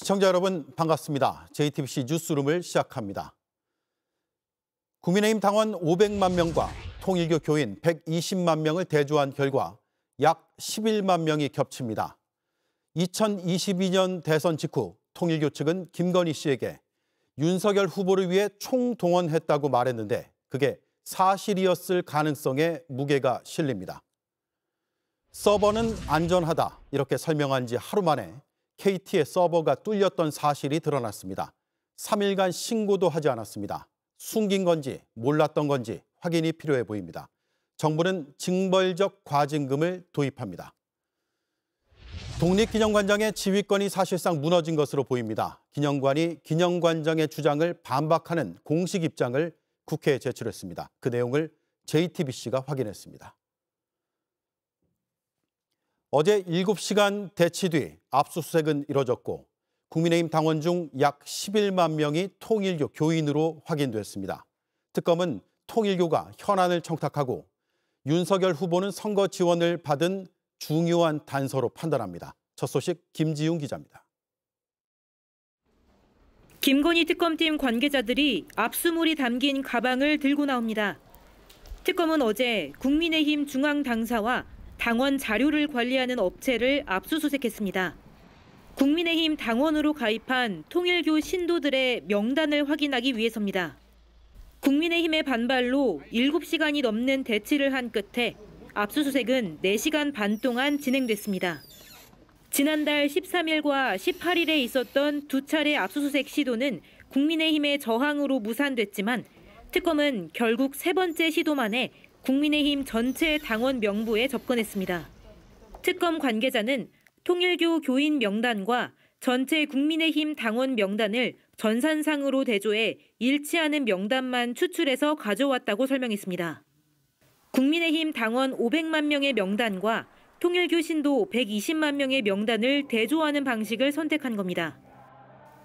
시청자 여러분 반갑습니다. JTBC 뉴스룸을 시작합니다. 국민의힘 당원 500만 명과 통일교 교인 120만 명을 대조한 결과 약 11만 명이 겹칩니다. 2022년 대선 직후 통일교 측은 김건희 씨에게 윤석열 후보를 위해 총동원했다고 말했는데 그게 사실이었을 가능성에 무게가 실립니다. 서버는 안전하다 이렇게 설명한 지 하루 만에 KT의 서버가 뚫렸던 사실이 드러났습니다. 3일간 신고도 하지 않았습니다. 숨긴 건지 몰랐던 건지 확인이 필요해 보입니다. 정부는 징벌적 과징금을 도입합니다. 독립기념관장의 지휘권이 사실상 무너진 것으로 보입니다. 기념관이 기념관장의 주장을 반박하는 공식 입장을 국회에 제출했습니다. 그 내용을 JTBC가 확인했습니다. 어제 7시간 대치 뒤 압수수색은 이뤄졌고 국민의힘 당원 중 약 11만 명이 통일교 교인으로 확인됐습니다. 특검은 통일교가 현안을 청탁하고 윤석열 후보는 선거 지원을 받은 중요한 단서로 판단합니다. 첫 소식 김지윤 기자입니다. 김건희 특검팀 관계자들이 압수물이 담긴 가방을 들고 나옵니다. 특검은 어제 국민의힘 중앙당사와 당원 자료를 관리하는 업체를 압수수색했습니다. 국민의힘 당원으로 가입한 통일교 신도들의 명단을 확인하기 위해서입니다. 국민의힘의 반발로 7시간이 넘는 대치를 한 끝에 압수수색은 4시간 반 동안 진행됐습니다. 지난달 13일과 18일에 있었던 두 차례 압수수색 시도는 국민의힘의 저항으로 무산됐지만 특검은 결국 세 번째 시도 만에 국민의힘 전체 당원 명부에 접근했습니다. 특검 관계자는 통일교 교인 명단과 전체 국민의힘 당원 명단을 전산상으로 대조해 일치하는 명단만 추출해서 가져왔다고 설명했습니다. 국민의힘 당원 500만 명의 명단과 통일교 신도 120만 명의 명단을 대조하는 방식을 선택한 겁니다.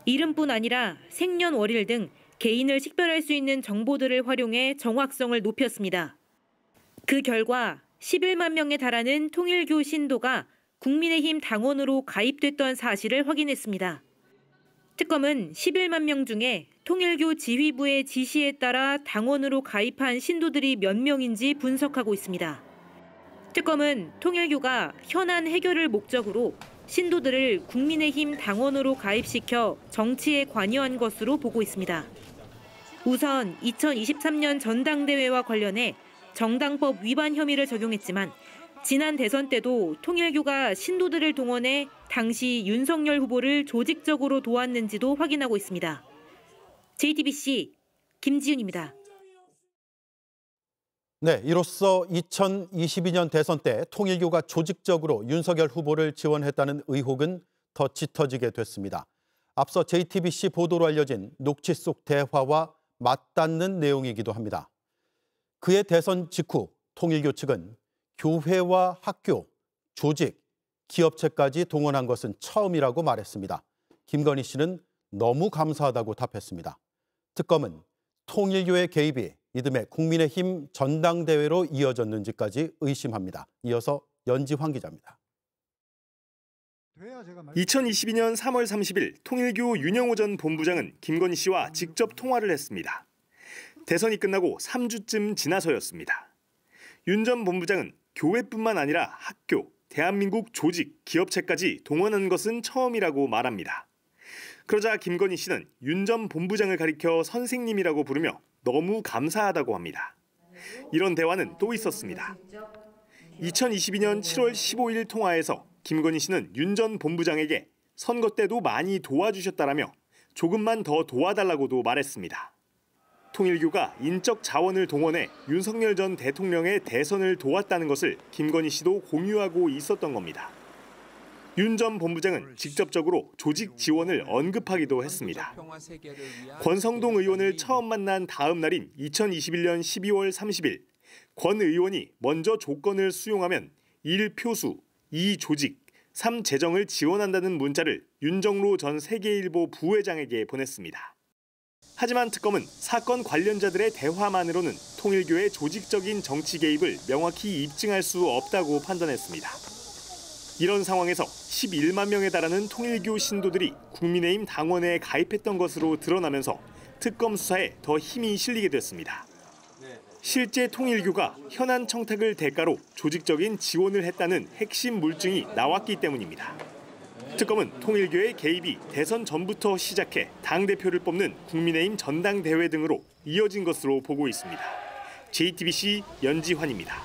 이름뿐 아니라 생년월일 등 개인을 식별할 수 있는 정보들을 활용해 정확성을 높였습니다. 그 결과 11만 명에 달하는 통일교 신도가 국민의힘 당원으로 가입됐던 사실을 확인했습니다. 특검은 11만 명 중에 통일교 지휘부의 지시에 따라 당원으로 가입한 신도들이 몇 명인지 분석하고 있습니다. 특검은 통일교가 현안 해결을 목적으로 신도들을 국민의힘 당원으로 가입시켜 정치에 관여한 것으로 보고 있습니다. 우선 2023년 전당대회와 관련해 정당법 위반 혐의를 적용했지만 지난 대선 때도 통일교가 신도들을 동원해 당시 윤석열 후보를 조직적으로 도왔는지도 확인하고 있습니다. JTBC 김지윤입니다. 네, 이로써 2022년 대선 때 통일교가 조직적으로 윤석열 후보를 지원했다는 의혹은 더 짙어지게 됐습니다. 앞서 JTBC 보도로 알려진 녹취 속 대화와 맞닿는 내용이기도 합니다. 그해 대선 직후 통일교 측은 교회와 학교, 조직, 기업체까지 동원한 것은 처음이라고 말했습니다. 김건희 씨는 너무 감사하다고 답했습니다. 특검은 통일교의 개입이 이듬해 국민의힘 전당대회로 이어졌는지까지 의심합니다. 이어서 연지환 기자입니다. 2022년 3월 30일 통일교 윤영호 전 본부장은 김건희 씨와 직접 통화를 했습니다. 대선이 끝나고 3주쯤 지나서였습니다. 윤 전 본부장은 교회뿐만 아니라 학교, 대한민국 조직, 기업체까지 동원한 것은 처음이라고 말합니다. 그러자 김건희 씨는 윤 전 본부장을 가리켜 선생님이라고 부르며 너무 감사하다고 합니다. 이런 대화는 또 있었습니다. 2022년 7월 15일 통화에서 김건희 씨는 윤 전 본부장에게 선거 때도 많이 도와주셨다라며 조금만 더 도와달라고도 말했습니다. 통일교가 인적 자원을 동원해 윤석열 전 대통령의 대선을 도왔다는 것을 김건희 씨도 공유하고 있었던 겁니다. 윤 전 본부장은 직접적으로 조직 지원을 언급하기도 했습니다. 권성동 의원을 처음 만난 다음 날인 2021년 12월 30일 권 의원이 먼저 조건을 수용하면 1. 표수, 2. 조직, 3. 재정을 지원한다는 문자를 윤정로 전 세계일보 부회장에게 보냈습니다. 하지만 특검은 사건 관련자들의 대화만으로는 통일교의 조직적인 정치 개입을 명확히 입증할 수 없다고 판단했습니다. 이런 상황에서 11만 명에 달하는 통일교 신도들이 국민의힘 당원에 가입했던 것으로 드러나면서 특검 수사에 더 힘이 실리게 됐습니다. 실제 통일교가 현안 청탁을 대가로 조직적인 지원을 했다는 핵심 물증이 나왔기 때문입니다. 특검은 통일교의 개입이 대선 전부터 시작해 당대표를 뽑는 국민의힘 전당대회 등으로 이어진 것으로 보고 있습니다. JTBC 연지환입니다.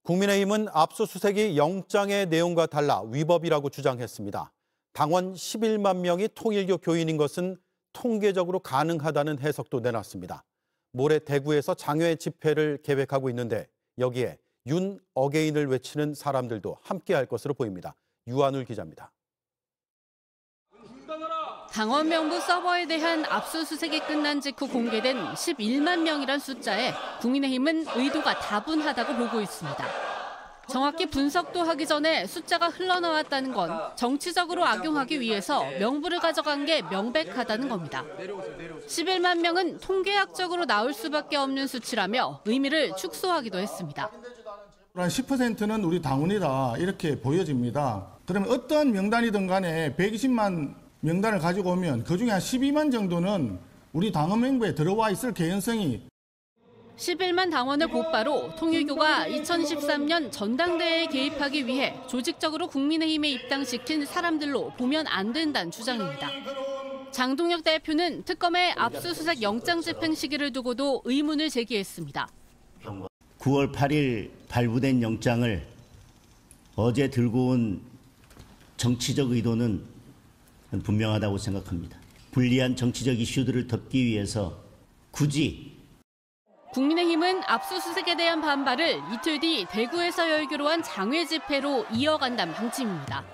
국민의힘은 압수수색이 영장의 내용과 달라 위법이라고 주장했습니다. 당원 11만 명이 통일교 교인인 것은 통계적으로 가능하다는 해석도 내놨습니다. 모레 대구에서 장외 집회를 계획하고 있는데 여기에 윤 어게인을 외치는 사람들도 함께할 것으로 보입니다. 유한울 기자입니다. 당원 명부 서버에 대한 압수수색이 끝난 직후 공개된 11만 명이란 숫자에 국민의힘은 의도가 다분하다고 보고 있습니다. 정확히 분석도 하기 전에 숫자가 흘러나왔다는 건 정치적으로 악용하기 위해서 명부를 가져간 게 명백하다는 겁니다. 11만 명은 통계학적으로 나올 수밖에 없는 수치라며 의미를 축소하기도 했습니다. 한 10%는 우리 당원이다 이렇게 보여집니다. 그러면 어떤 명단이든 간에 120만 명단을 가지고 오면 그중에 한 12만 정도는 우리 당원 명부에 들어와 있을 개연성이 11만 당원을 곧바로 통일교가 2013년 전당대회에 개입하기 위해 조직적으로 국민의힘에 입당시킨 사람들로 보면 안 된다는 주장입니다. 장동혁 대표는 특검의 압수수색 영장 집행 시기를 두고도 의문을 제기했습니다. 9월 8일 발부된 영장을 어제 들고 온 정치적 의도는 분명하다고 생각합니다. 불리한 정치적 이슈들을 덮기 위해서 굳이 국민의힘은 압수수색에 대한 반발을 이틀 뒤 대구에서 열기로 한 장외 집회로 이어간다는 방침입니다.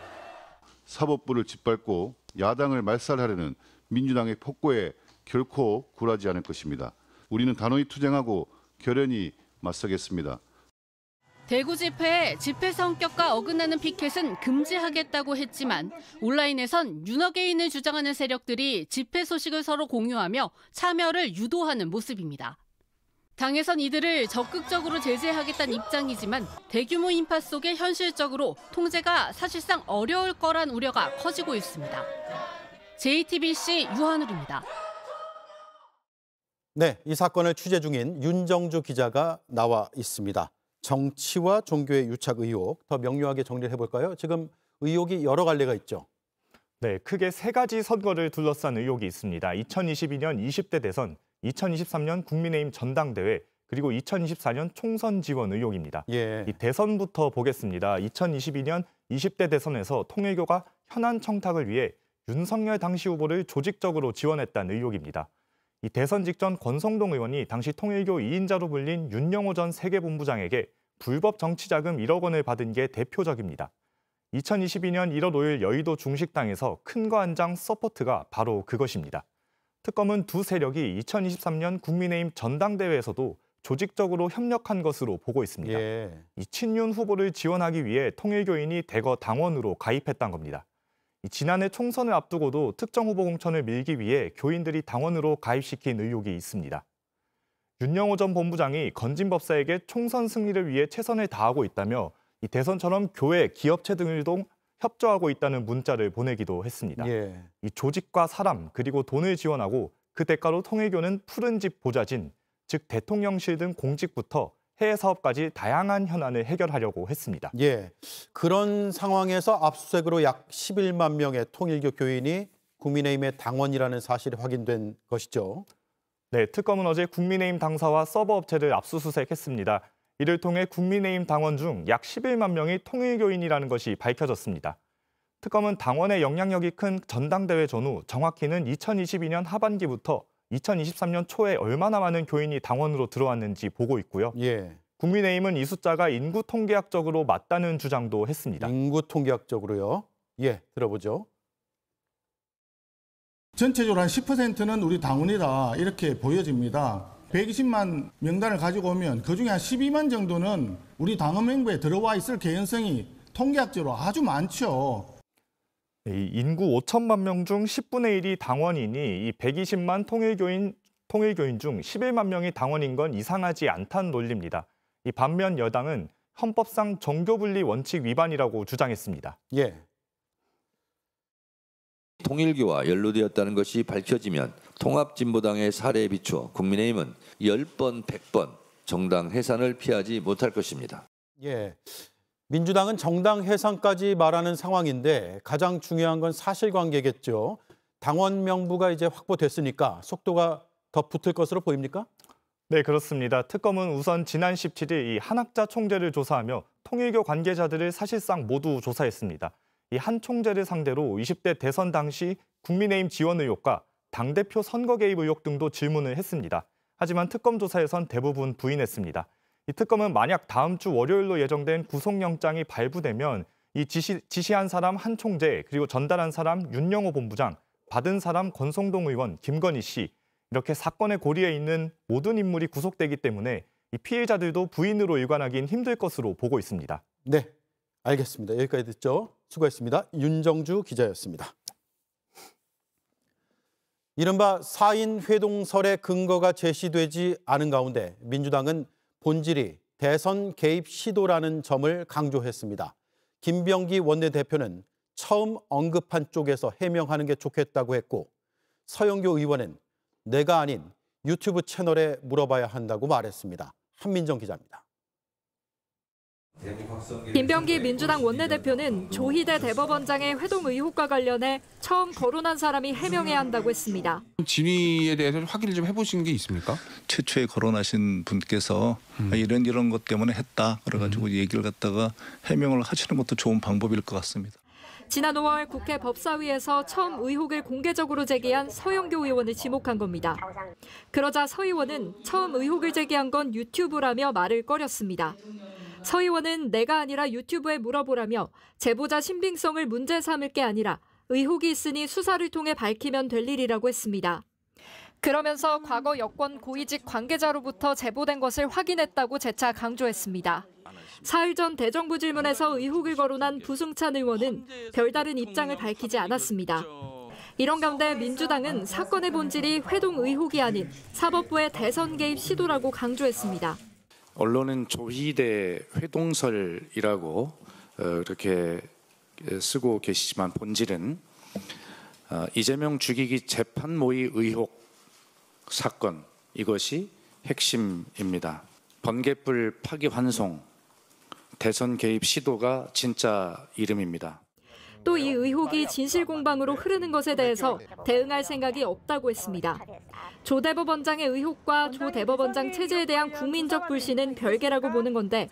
사법부를 짓밟고 야당을 말살하려는 민주당의 폭거에 결코 굴하지 않을 것입니다. 우리는 단호히 투쟁하고 결연히 맞서겠습니다. 대구 집회에 집회 성격과 어긋나는 피켓은 금지하겠다고 했지만 온라인에선 윤 어게인을 주장하는 세력들이 집회 소식을 서로 공유하며 참여를 유도하는 모습입니다. 당에선 이들을 적극적으로 제재하겠다는 입장이지만 대규모 인파 속에 현실적으로 통제가 사실상 어려울 거란 우려가 커지고 있습니다. JTBC 유한울입니다. 네, 이 사건을 취재 중인 윤정주 기자가 나와 있습니다. 정치와 종교의 유착 의혹, 더 명료하게 정리를 해볼까요? 지금 의혹이 여러 갈래가 있죠. 네, 크게 세 가지 선거를 둘러싼 의혹이 있습니다. 2022년 20대 대선, 2023년 국민의힘 전당대회, 그리고 2024년 총선 지원 의혹입니다. 예. 이 대선부터 보겠습니다. 2022년 20대 대선에서 통일교가 현안 청탁을 위해 윤석열 당시 후보를 조직적으로 지원했다는 의혹입니다. 이 대선 직전 권성동 의원이 당시 통일교 2인자로 불린 윤영호 전 세계본부장에게 불법 정치자금 1억 원을 받은 게 대표적입니다. 2022년 1월 5일 여의도 중식당에서 큰 거 한 장 서포트가 바로 그것입니다. 특검은 두 세력이 2023년 국민의힘 전당대회에서도 조직적으로 협력한 것으로 보고 있습니다. 예. 이 친윤 후보를 지원하기 위해 통일교인이 대거 당원으로 가입했던 겁니다. 지난해 총선을 앞두고도 특정 후보 공천을 밀기 위해 교인들이 당원으로 가입시킨 의혹이 있습니다. 윤영호 전 본부장이 건진법사에게 총선 승리를 위해 최선을 다하고 있다며 이 대선처럼 교회, 기업체 등을도 협조하고 있다는 문자를 보내기도 했습니다. 예. 이 조직과 사람 그리고 돈을 지원하고 그 대가로 통일교는 푸른 집 보좌진, 즉 대통령실 등 공직부터 해외 사업까지 다양한 현안을 해결하려고 했습니다. 예, 그런 상황에서 압수수색으로 약 11만 명의 통일교 교인이 국민의힘의 당원이라는 사실이 확인된 것이죠. 네, 특검은 어제 국민의힘 당사와 서버 업체를 압수수색했습니다. 이를 통해 국민의힘 당원 중 약 11만 명이 통일교인이라는 것이 밝혀졌습니다. 특검은 당원의 영향력이 큰 전당대회 전후 정확히는 2022년 하반기부터 2023년 초에 얼마나 많은 교인이 당원으로 들어왔는지 보고 있고요. 예. 국민의힘은 이 숫자가 인구 통계학적으로 맞다는 주장도 했습니다. 인구 통계학적으로요? 예, 들어보죠. 전체적으로 한 10%는 우리 당원이다 이렇게 보여집니다. 120만 명단을 가지고 오면 그중에 한 12만 정도는 우리 당원 명부에 들어와 있을 개연성이 통계학적으로 아주 많죠. 이 인구 5천만 명 중 10분의 1이 당원이니 이 120만 통일교인 중 11만 명이 당원인 건 이상하지 않다는 논리입니다. 이 반면 여당은 헌법상 정교분리 원칙 위반이라고 주장했습니다. 예. 통일교와 연루되었다는 것이 밝혀지면 통합진보당의 사례에 비추어 국민의힘은 10번, 100번 정당 해산을 피하지 못할 것입니다. 예. 민주당은 정당 해산까지 말하는 상황인데 가장 중요한 건 사실관계겠죠. 당원 명부가 이제 확보됐으니까 속도가 더 붙을 것으로 보입니까? 네, 그렇습니다. 특검은 우선 지난 17일 이 한학자 총재를 조사하며 통일교 관계자들을 사실상 모두 조사했습니다. 이 한 총재를 상대로 20대 대선 당시 국민의힘 지원 의혹과 당대표 선거 개입 의혹 등도 질문을 했습니다. 하지만 특검 조사에선 대부분 부인했습니다. 이 특검은 만약 다음 주 월요일로 예정된 구속영장이 발부되면 이 지시한 사람 한 총재, 그리고 전달한 사람 윤영호 본부장, 받은 사람 권성동 의원, 김건희 씨, 이렇게 사건의 고리에 있는 모든 인물이 구속되기 때문에 이 피해자들도 부인으로 일관하긴 힘들 것으로 보고 있습니다. 네, 알겠습니다. 여기까지 듣죠. 수고했습니다. 윤정주 기자였습니다. 이른바 4인 회동설의 근거가 제시되지 않은 가운데 민주당은 본질이 대선 개입 시도라는 점을 강조했습니다. 김병기 원내대표는 처음 언급한 쪽에서 해명하는 게 좋겠다고 했고, 서영교 의원은 내가 아닌 유튜브 채널에 물어봐야 한다고 말했습니다. 한민정 기자입니다. 김병기 민주당 원내대표는 조희대 대법원장의 회동 의혹과 관련해 처음 거론한 사람이 해명해야 한다고 했습니다. 진위에 대해서 확인을 좀 해보신 게 있습니까? 최초에 거론하신 분께서 이런 것 때문에 했다 그래가지고 얘기를 갖다가 해명을 하시는 것도 좋은 방법일 것 같습니다. 지난 5월 국회 법사위에서 처음 의혹을 공개적으로 제기한 서영교 의원을 지목한 겁니다. 그러자 서 의원은 처음 의혹을 제기한 건 유튜브라며 말을 꺼렸습니다. 서 의원은 내가 아니라 유튜브에 물어보라며 제보자 신빙성을 문제 삼을 게 아니라 의혹이 있으니 수사를 통해 밝히면 될 일이라고 했습니다. 그러면서 과거 여권 고위직 관계자로부터 제보된 것을 확인했다고 재차 강조했습니다. 사흘 전 대정부 질문에서 의혹을 거론한 부승찬 의원은 별다른 입장을 밝히지 않았습니다. 이런 가운데 민주당은 사건의 본질이 회동 의혹이 아닌 사법부의 대선 개입 시도라고 강조했습니다. 언론은 조희대 회동설이라고 이렇게 쓰고 계시지만 본질은 이재명 죽이기 재판 모의 의혹 사건, 이것이 핵심입니다. 번개불 파기환송, 대선 개입 시도가 진짜 이름입니다. 또 이 의혹이 진실 공방으로 흐르는 것에 대해서 대응할 생각이 없다고 했습니다. 조 대법원장의 의혹과 조 대법원장 체제에 대한 국민적 불신은 별개라고 보는 건데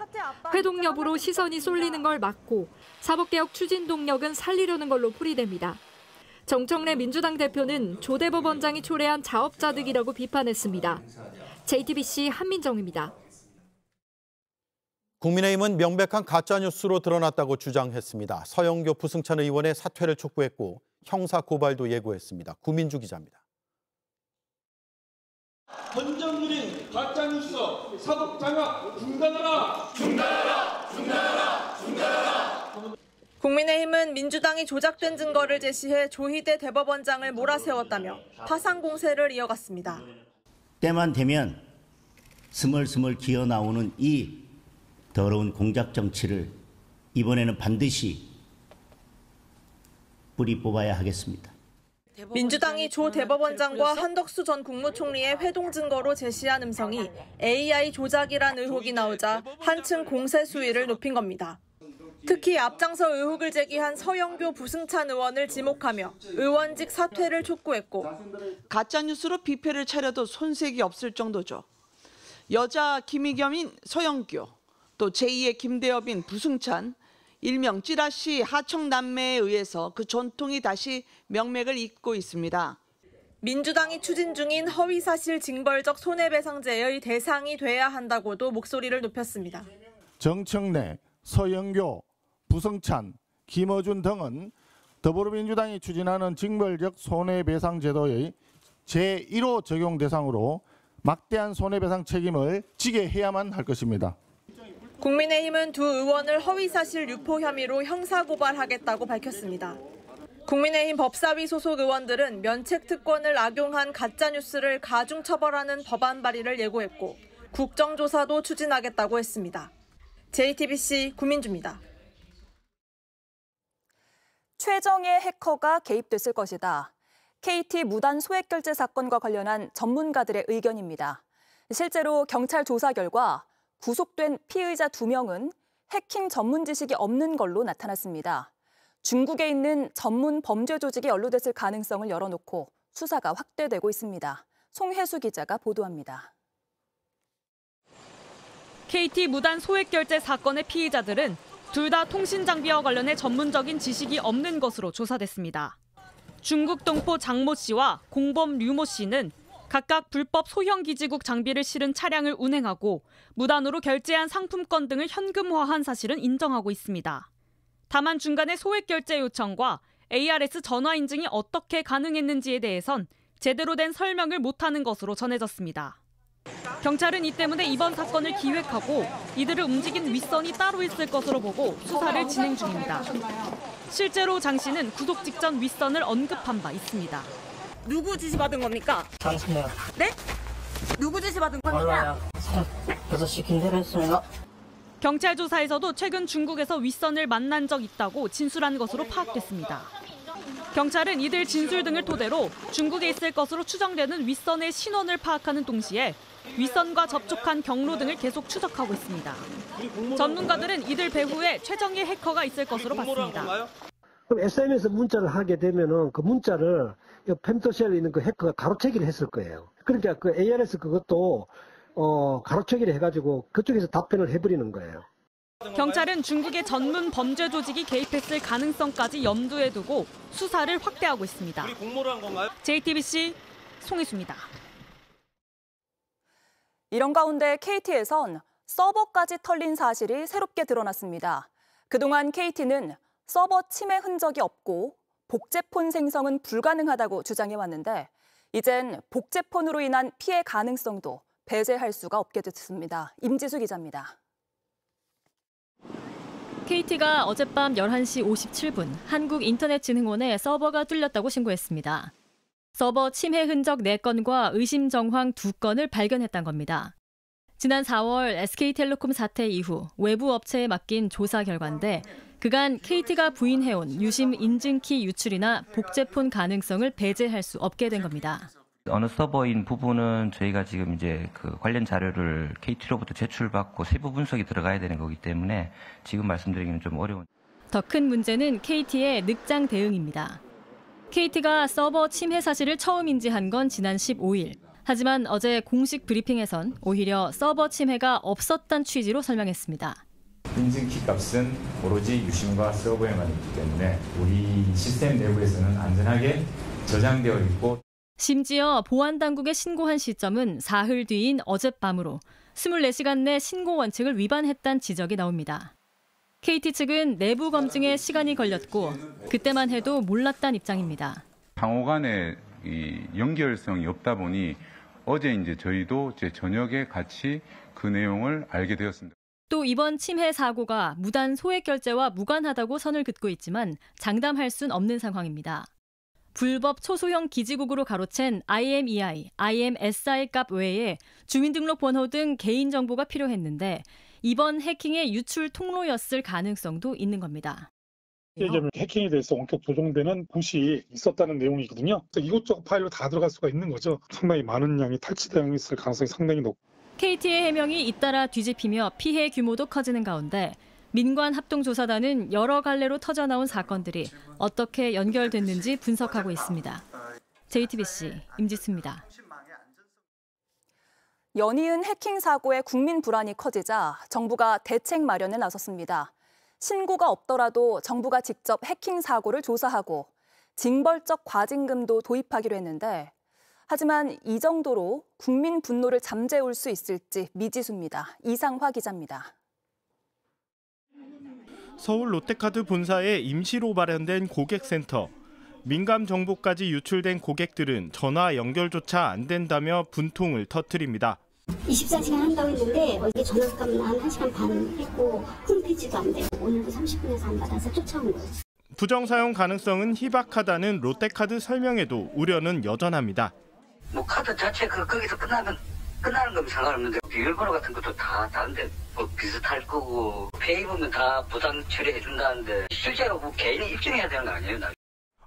회동 여부로 시선이 쏠리는 걸 막고 사법개혁 추진 동력은 살리려는 걸로 풀이됩니다. 정청래 민주당 대표는 조 대법원장이 초래한 자업자득이라고 비판했습니다. JTBC 한민정입니다. 국민의힘은 명백한 가짜뉴스로 드러났다고 주장했습니다. 서영교 부승찬 의원의 사퇴를 촉구했고 형사 고발도 예고했습니다. 구민주 기자입니다. 헌정률인 가짜뉴스 사법 장악 중단하라! 중단하라! 중단하라! 중단하라! 국민의힘은 민주당이 조작된 증거를 제시해 조희대 대법원장을 몰아세웠다며 파상 공세를 이어갔습니다. 때만 되면 스멀스멀 기어 나오는 이 더러운 공작 정치를 이번에는 반드시 뿌리 뽑아야 하겠습니다. 민주당이 조 대법원장과 한덕수 전 국무총리의 회동 증거로 제시한 음성이 AI 조작이란 의혹이 나오자 한층 공세 수위를 높인 겁니다. 특히 앞장서 의혹을 제기한 서영교 부승찬 의원을 지목하며 의원직 사퇴를 촉구했고 가짜뉴스로 비패를 차려도 손색이 없을 정도죠. 여자 김의겸인 서영교, 또 제2의 김대엽인 부승찬, 일명 찌라시 하청남매에 의해서 그 전통이 다시 명맥을 잇고 있습니다. 민주당이 추진 중인 허위사실 징벌적 손해배상제의 대상이 돼야 한다고도 목소리를 높였습니다. 정청래, 서영교, 부승찬, 김어준 등은 더불어민주당이 추진하는 징벌적 손해배상제도의 제1호 적용 대상으로 막대한 손해배상 책임을 지게 해야만 할 것입니다. 국민의힘은 두 의원을 허위사실 유포 혐의로 형사고발하겠다고 밝혔습니다. 국민의힘 법사위 소속 의원들은 면책특권을 악용한 가짜뉴스를 가중처벌하는 법안 발의를 예고했고 국정조사도 추진하겠다고 했습니다. JTBC 구민주입니다. 최정예 해커가 개입됐을 것이다. KT 무단 소액 결제 사건과 관련한 전문가들의 의견입니다. 실제로 경찰 조사 결과 구속된 피의자 2명은 해킹 전문 지식이 없는 걸로 나타났습니다. 중국에 있는 전문 범죄 조직이 연루됐을 가능성을 열어놓고 수사가 확대되고 있습니다. 송혜수 기자가 보도합니다. KT 무단 소액 결제 사건의 피의자들은 둘 다 통신 장비와 관련해 전문적인 지식이 없는 것으로 조사됐습니다. 중국 동포 장모 씨와 공범 류모 씨는 각각 불법 소형 기지국 장비를 실은 차량을 운행하고 무단으로 결제한 상품권 등을 현금화한 사실은 인정하고 있습니다. 다만 중간에 소액 결제 요청과 ARS 전화 인증이 어떻게 가능했는지에 대해선 제대로 된 설명을 못하는 것으로 전해졌습니다. 경찰은 이 때문에 이번 사건을 기획하고 이들을 움직인 윗선이 따로 있을 것으로 보고 수사를 진행 중입니다. 실제로 장 씨는 구속 직전 윗선을 언급한 바 있습니다. 누구 지시 받은 겁니까? 당신이요. 네? 누구 지시 받은 겁니까? 몰라요. 6시 김대로 했습니다. 경찰 조사에서도 최근 중국에서 윗선을 만난 적 있다고 진술한 것으로 파악됐습니다. 경찰은 이들 진술 등을 토대로 중국에 있을 것으로 추정되는 윗선의 신원을 파악하는 동시에 윗선과 접촉한 경로 등을 계속 추적하고 있습니다. 전문가들은 이들 배후에 최정예 해커가 있을 것으로 봤습니다. 그럼 SNS 문자를 하게 되면은 그 문자를 펜토쉘에 있는 그 해커가 가로채기를 했을 거예요. 그러니까 그 ARS 그것도 가로채기를 해가지고 그쪽에서 답변을 해버리는 거예요. 경찰은 중국의 전문 범죄 조직이 개입했을 가능성까지 염두에 두고 수사를 확대하고 있습니다. 우리 공모를 한 건가요? JTBC 송혜수입니다. 이런 가운데 KT에선 서버까지 털린 사실이 새롭게 드러났습니다. 그동안 KT는 서버 침해 흔적이 없고 복제폰 생성은 불가능하다고 주장해왔는데 이젠 복제폰으로 인한 피해 가능성도 배제할 수가 없게 됐습니다. 임지수 기자입니다. KT가 어젯밤 11시 57분 한국인터넷진흥원에 서버가 뚫렸다고 신고했습니다. 서버 침해 흔적 4건과 의심 정황 2건을 발견했다는 겁니다. 지난 4월 SK텔레콤 사태 이후 외부 업체에 맡긴 조사 결과인데 그간 KT가 부인해온 유심 인증키 유출이나 복제폰 가능성을 배제할 수 없게 된 겁니다. 어느 서버인 부분은 저희가 지금 이제 그 관련 자료를 KT로부터 제출받고 세부 분석이 들어가야 되는 거기 때문에 지금 말씀드리기는 좀 어려운. 더 큰 문제는 KT의 늑장 대응입니다. KT가 서버 침해 사실을 처음 인지한 건 지난 15일. 하지만 어제 공식 브리핑에선 오히려 서버 침해가 없었다는 취지로 설명했습니다. 인증키 값은 오로지 유심과 서버에만 있기 때문에 우리 시스템 내부에서는 안전하게 저장되어 있고 심지어 보안당국에 신고한 시점은 사흘 뒤인 어젯밤으로 24시간 내 신고 원칙을 위반했다는 지적이 나옵니다. KT 측은 내부 검증에 시간이 걸렸고 그때만 해도 몰랐다는 입장입니다. 상호 간의 이 연결성이 없다 보니 어제 이제 저희도 저녁에 같이 그 내용을 알게 되었습니다. 또 이번 침해 사고가 무단 소액 결제와 무관하다고 선을 긋고 있지만 장담할 순 없는 상황입니다. 불법 초소형 기지국으로 가로챈 IMEI, IMSI 값 외에 주민등록번호 등 개인정보가 필요했는데 이번 해킹의 유출 통로였을 가능성도 있는 겁니다. 해킹에 대해서 원격 조정되는 굿이 있었다는 내용이거든요. 이것저것 파일로 다 들어갈 수가 있는 거죠. 상당히 많은 양이 탈취되었을 가능성이 상당히 높고. KT의 해명이 잇따라 뒤집히며 피해 규모도 커지는 가운데 민관합동조사단은 여러 갈래로 터져나온 사건들이 어떻게 연결됐는지 분석하고 있습니다. JTBC 임지수입니다. 연이은 해킹 사고에 국민 불안이 커지자 정부가 대책 마련에 나섰습니다. 신고가 없더라도 정부가 직접 해킹 사고를 조사하고 징벌적 과징금도 도입하기로 했는데 하지만 이 정도로 국민 분노를 잠재울 수 있을지 미지수입니다. 이상화 기자입니다. 서울 롯데카드 본사에 임시로 마련된 고객센터. 민감 정보까지 유출된 고객들은 전화 연결조차 안 된다며 분통을 터뜨립니다. 24시간 한다고 했는데 어제 전화 값은 한 1시간 반 했고 홈페이지도 안 되고 오늘도 30분에서 안 받아서 쫓아온 거예요. 부정사용 가능성은 희박하다는 롯데카드 설명에도 우려는 여전합니다. 카드 자체 거기서 끝나면 끝나는 건 상관없는데 비밀번호 같은 것도 다 다른데 뭐 비슷할 거고 페이보면 다 보상 처리해 준다는데 실제로 그 개인이 입증해야 되는 거 아니에요?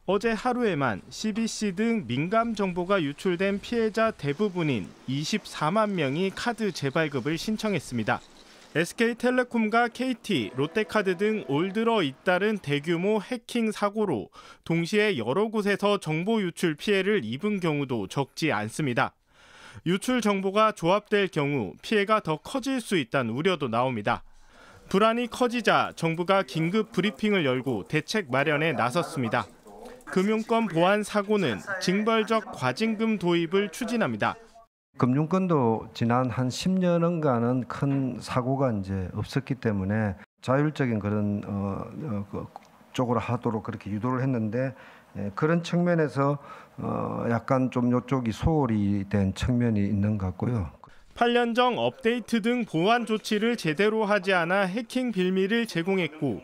어제 하루에만 CBC 등 민감 정보가 유출된 피해자 대부분인 24만 명이 카드 재발급을 신청했습니다. SK텔레콤과 KT, 롯데카드 등 올 들어 잇따른 대규모 해킹 사고로 동시에 여러 곳에서 정보 유출 피해를 입은 경우도 적지 않습니다. 유출 정보가 조합될 경우 피해가 더 커질 수 있다는 우려도 나옵니다. 불안이 커지자 정부가 긴급 브리핑을 열고 대책 마련에 나섰습니다. 금융권 보안 사고는 징벌적 과징금 도입을 추진합니다. 금융권도 지난 한 10년간은 큰 사고가 이제 없었기 때문에 자율적인 그런 쪽으로 하도록 그렇게 유도를 했는데 그런 측면에서 약간 좀 이쪽이 소홀히 된 측면이 있는 것 같고요. 8년 전 업데이트 등 보안 조치를 제대로 하지 않아 해킹 빌미를 제공했고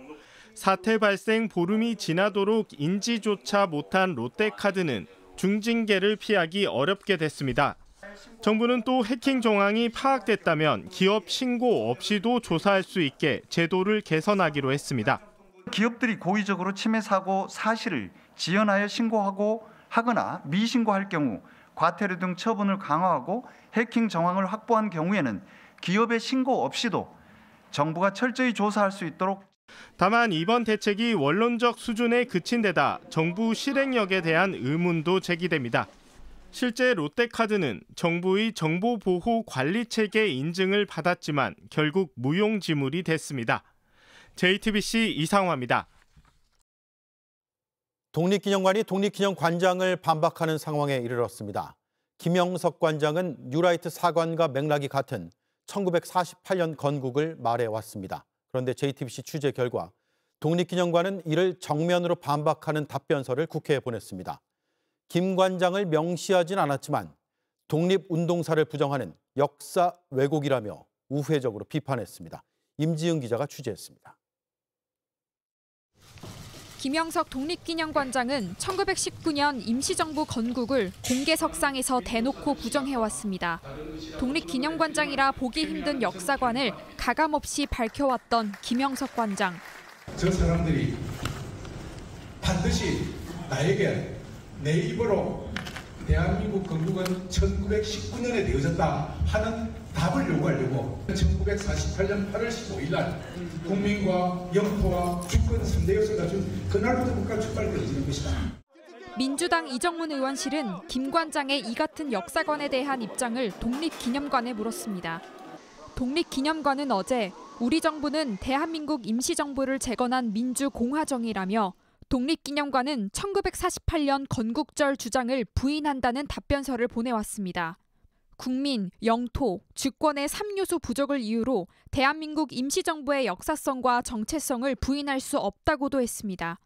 사태 발생 보름이 지나도록 인지조차 못한 롯데카드는 중징계를 피하기 어렵게 됐습니다. 정부는 또 해킹 정황이 파악됐다면 기업 신고 없이도 조사할 수 있게 제도를 개선하기로 했습니다. 기업들이 고의적으로 침해 사고 사실을 지연하여 신고하고 하거나 미신고할 경우 과태료 등 처분을 강화하고 해킹 정황을 확보한 경우에는 기업의 신고 없이도 정부가 철저히 조사할 수 있도록. 다만 이번 대책이 원론적 수준에 그친 데다 정부 실행력에 대한 의문도 제기됩니다. 실제 롯데카드는 정부의 정보보호관리체계 인증을 받았지만 결국 무용지물이 됐습니다. JTBC 이상화입니다. 독립기념관이 독립기념관장을 반박하는 상황에 이르렀습니다. 김영석 관장은 뉴라이트 사관과 맥락이 같은 1948년 건국을 말해왔습니다. 그런데 JTBC 취재 결과 독립기념관은 이를 정면으로 반박하는 답변서를 국회에 보냈습니다. 김 관장을 명시하진 않았지만 독립운동사를 부정하는 역사 왜곡이라며 우회적으로 비판했습니다. 임지은 기자가 취재했습니다. 김영석 독립기념관장은 1919년 임시정부 건국을 공개석상에서 대놓고 부정해왔습니다. 독립기념관장이라 보기 힘든 역사관을 가감없이 밝혀왔던 김영석 관장. 저 사람들이 반드시 나에게 내 입으로 대한민국 건국은 1919년에 되어졌다 하는 답을 요구하려고 1948년 8월 15일 날 국민과 영토와 주권 3대 요소를 갖춘 그날부터 국가 출발되어지는 것이다. 민주당 이정문 의원실은 김 관장의 이 같은 역사관에 대한 입장을 독립기념관에 물었습니다. 독립기념관은 어제 우리 정부는 대한민국 임시정부를 재건한 민주공화정이라며 독립기념관은 1948년 건국절 주장을 부인한다는 답변서를 보내왔습니다. 국민, 영토, 주권의 3요소 부족을 이유로 대한민국 임시정부의 역사성과 정체성을 부인할 수 없다고도 했습니다.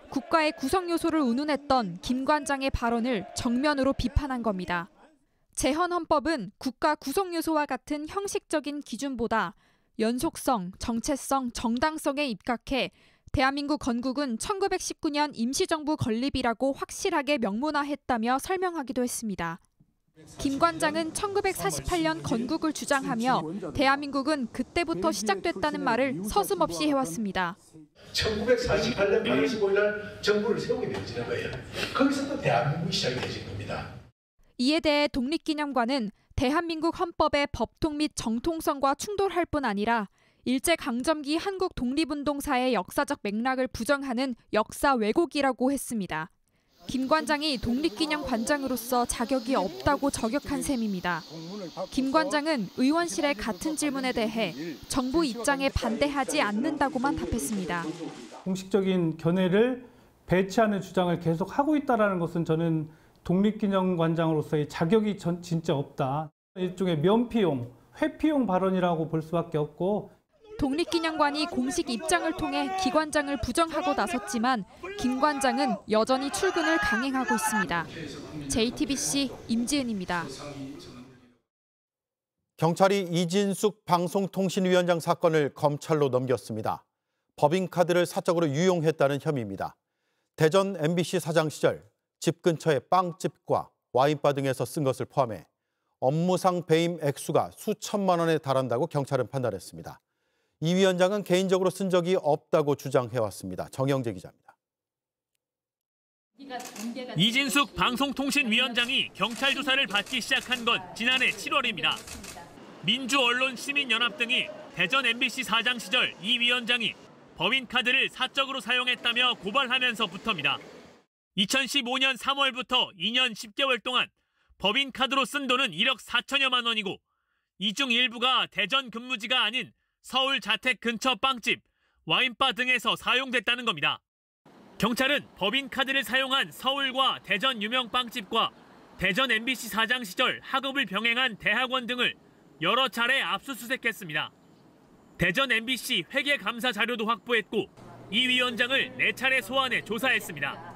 국가의 구성요소를 운운했던 김 관장의 발언을 정면으로 비판한 겁니다. 재헌 헌법은 국가 구성요소와 같은 형식적인 기준보다 연속성, 정체성, 정당성에 입각해 대한민국 건국은 1919년 임시정부 건립이라고 확실하게 명문화했다며 설명하기도 했습니다. 김 관장은 1948년 건국을 주장하며 대한민국은 그때부터 시작됐다는 말을 서슴없이 해왔습니다. 1948년 8월 15일 날 정부를 세우게 되어지는 거예요. 거기서부터 대한민국이 시작이 되어진 겁니다. 이에 대해 독립기념관은 대한민국 헌법의 법통 및 정통성과 충돌할 뿐 아니라 일제강점기 한국 독립운동사의 역사적 맥락을 부정하는 역사 왜곡이라고 했습니다. 김 관장이 독립기념관장으로서 자격이 없다고 저격한 셈입니다. 김 관장은 의원실의 같은 질문에 대해 정부 입장에 반대하지 않는다고만 답했습니다. 공식적인 견해를 배치하는 주장을 계속 하고 있다는 것은 저는 독립기념관장으로서의 자격이 진짜 없다. 일종의 면피용, 회피용 발언이라고 볼 수밖에 없고 독립기념관이 공식 입장을 통해 기 관장을 부정하고 나섰지만 김 관장은 여전히 출근을 강행하고 있습니다. JTBC 임지은입니다. 경찰이 이진숙 방송통신위원장 사건을 검찰로 넘겼습니다. 법인카드를 사적으로 유용했다는 혐의입니다. 대전 MBC 사장 시절 집 근처의 빵집과 와인바 등에서 쓴 것을 포함해 업무상 배임 액수가 수천만 원에 달한다고 경찰은 판단했습니다. 이 위원장은 개인적으로 쓴 적이 없다고 주장해왔습니다. 정영재 기자입니다. 이진숙 방송통신위원장이 경찰 조사를 받기 시작한 건 지난해 7월입니다. 민주언론시민연합 등이 대전 MBC 사장 시절 이 위원장이 법인카드를 사적으로 사용했다며 고발하면서부터입니다. 2015년 3월부터 2년 10개월 동안 법인카드로 쓴 돈은 1억 4천여만 원이고 이 중 일부가 대전 근무지가 아닌 서울 자택 근처 빵집, 와인바 등에서 사용됐다는 겁니다. 경찰은 법인카드를 사용한 서울과 대전 유명 빵집과 대전 MBC 사장 시절 학업을 병행한 대학원 등을 여러 차례 압수수색했습니다. 대전 MBC 회계감사 자료도 확보했고 이 위원장을 4차례 소환해 조사했습니다.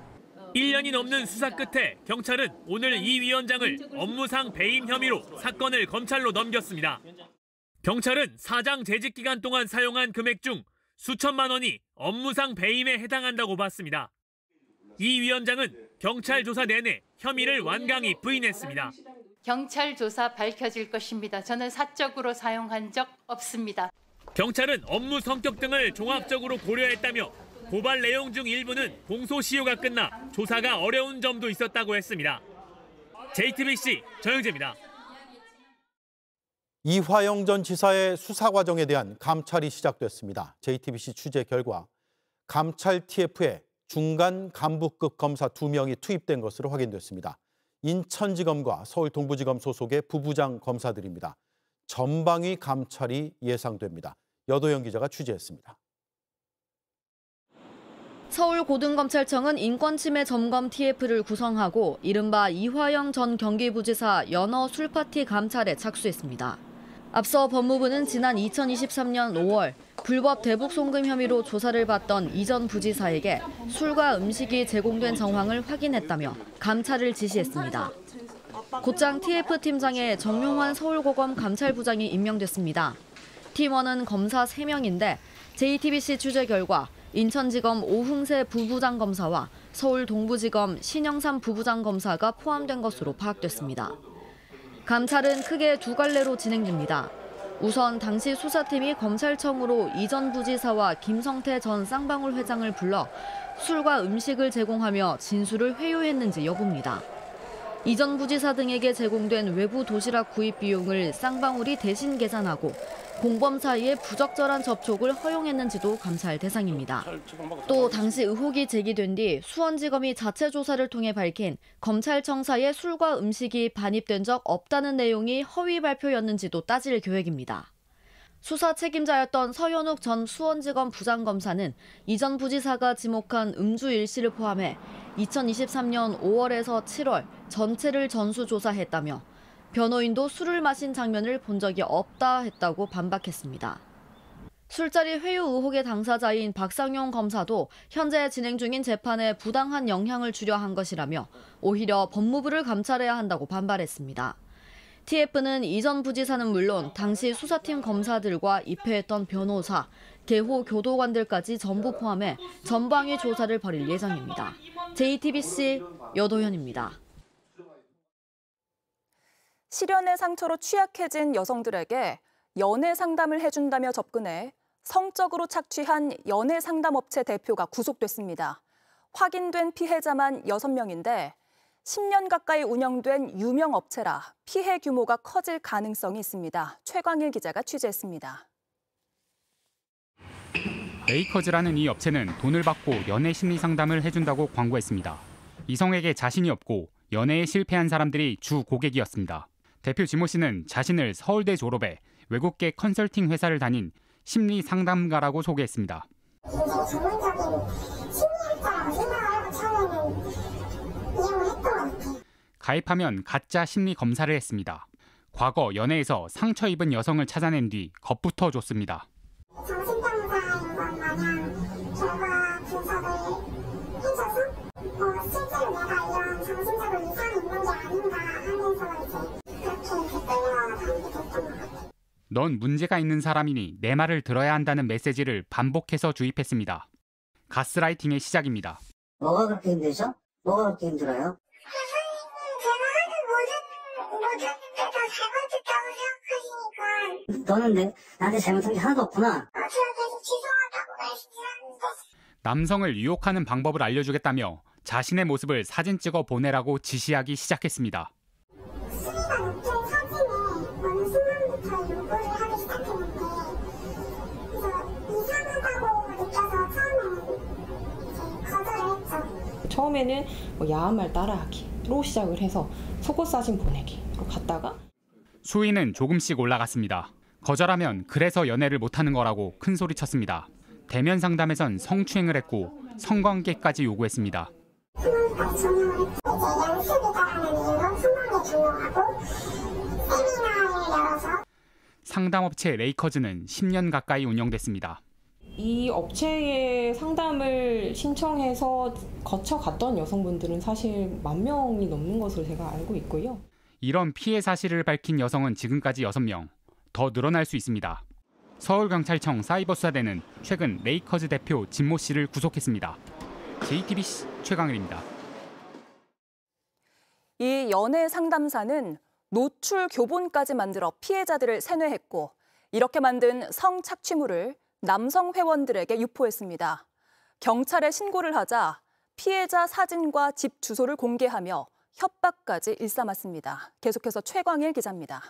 1년이 넘는 수사 끝에 경찰은 오늘 이 위원장을 업무상 배임 혐의로 사건을 검찰로 넘겼습니다. 경찰은 사장 재직 기간 동안 사용한 금액 중 수천만 원이 업무상 배임에 해당한다고 봤습니다. 이 위원장은 경찰 조사 내내 혐의를 완강히 부인했습니다. 경찰 조사 밝혀질 것입니다. 저는 사적으로 사용한 적 없습니다. 경찰은 업무 성격 등을 종합적으로 고려했다며 고발 내용 중 일부는 공소시효가 끝나 조사가 어려운 점도 있었다고 했습니다. JTBC 정영재입니다. 이화영 전 지사의 수사 과정에 대한 감찰이 시작됐습니다. JTBC 취재 결과 감찰 TF에 중간 간부급 검사 2명이 투입된 것으로 확인됐습니다. 인천지검과 서울 동부지검 소속의 부부장 검사들입니다. 전방위 감찰이 예상됩니다. 여도영 기자가 취재했습니다. 서울고등검찰청은 인권침해 점검 TF를 구성하고 이른바 이화영 전 경기부지사 연어 술파티 감찰에 착수했습니다. 앞서 법무부는 지난 2023년 5월 불법 대북 송금 혐의로 조사를 받던 이 전 부지사에게 술과 음식이 제공된 정황을 확인했다며 감찰을 지시했습니다. 곧장 TF팀장에 정용환 서울고검 감찰부장이 임명됐습니다. 팀원은 검사 3명인데 JTBC 취재 결과 인천지검 오흥세 부부장 검사와 서울 동부지검 신영삼 부부장 검사가 포함된 것으로 파악됐습니다. 감찰은 크게 2갈래로 진행됩니다. 우선 당시 수사팀이 검찰청으로 이 전 부지사와 김성태 전 쌍방울 회장을 불러 술과 음식을 제공하며 진술을 회유했는지 여부입니다. 이 전 부지사 등에게 제공된 외부 도시락 구입 비용을 쌍방울이 대신 계산하고 공범 사이에 부적절한 접촉을 허용했는지도 감찰 대상입니다. 또 당시 의혹이 제기된 뒤 수원지검이 자체 조사를 통해 밝힌 검찰청사에 술과 음식이 반입된 적 없다는 내용이 허위 발표였는지도 따질 계획입니다. 수사 책임자였던 서현욱 전 수원지검 부장검사는 이 전 부지사가 지목한 음주 일시를 포함해 2023년 5월에서 7월 전체를 전수조사했다며 변호인도 술을 마신 장면을 본 적이 없다 했다고 반박했습니다. 술자리 회유 의혹의 당사자인 박상용 검사도 현재 진행 중인 재판에 부당한 영향을 주려 한 것이라며 오히려 법무부를 감찰해야 한다고 반발했습니다. TF는 이 전 부지사는 물론 당시 수사팀 검사들과 입회했던 변호사, 계호 교도관들까지 전부 포함해 전방위 조사를 벌일 예정입니다. JTBC 여도현입니다. 실연의 상처로 취약해진 여성들에게 연애 상담을 해준다며 접근해 성적으로 착취한 연애 상담업체 대표가 구속됐습니다. 확인된 피해자만 6명인데 10년 가까이 운영된 유명 업체라 피해 규모가 커질 가능성이 있습니다. 최광일 기자가 취재했습니다. 메이커즈라는 이 업체는 돈을 받고 연애 심리 상담을 해준다고 광고했습니다. 이성에게 자신이 없고 연애에 실패한 사람들이 주 고객이었습니다. 대표 지모 씨는 자신을 서울대 졸업해 외국계 컨설팅 회사를 다닌 심리 상담가라고 소개했습니다. 가입하면 가짜 심리 검사를 했습니다. 과거 연애에서 상처 입은 여성을 찾아낸 뒤 겁부터 줬습니다. 정신병자인 것 마냥 결과 분석을 해줘서 실제로 내가 이런 정신적으로 이상이 있는 게 아닌가 하면서 이제 그렇게 끌려가게 됐던 것 같아요. 넌 문제가 있는 사람이니 내 말을 들어야 한다는 메시지를 반복해서 주입했습니다. 가스라이팅의 시작입니다. 뭐가 그렇게 힘들죠? 뭐가 그렇게 힘들어요? 제가 하는 모든 게 다 너는 나한테 잘못한 게 하나도 없구나. 제가 계속 죄송하다고 말씀드렸는데. 남성을 유혹하는 방법을 알려주겠다며 자신의 모습을 사진 찍어 보내라고 지시하기 시작했습니다. 수위가 높은 사진에 어느 순간부터 요구를 하기 시작했는데 그래서 이상하다고 느껴서 처음에는 거절을 했죠. 처음에는 야한 말 따라하기로 시작을 해서 속옷 사진 보내기로 갔다가 수위는 조금씩 올라갔습니다. 거절하면 그래서 연애를 못하는 거라고 큰 소리쳤습니다. 대면 상담에선 성추행을 했고 성관계까지 요구했습니다. 상담업체 레이커즈는 10년 가까이 운영됐습니다. 이 업체에 상담을 신청해서 거쳐갔던 여성분들은 사실 10,000명이 넘는 것으로 제가 알고 있고요. 이런 피해 사실을 밝힌 여성은 지금까지 6명, 더 늘어날 수 있습니다. 서울경찰청 사이버수사대는 최근 레이커즈 대표 진모 씨를 구속했습니다. JTBC 최강일입니다. 이 연애 상담사는 노출 교본까지 만들어 피해자들을 세뇌했고 이렇게 만든 성착취물을 남성 회원들에게 유포했습니다. 경찰에 신고를 하자 피해자 사진과 집 주소를 공개하며 협박까지 일삼았습니다. 계속해서 최광일 기자입니다.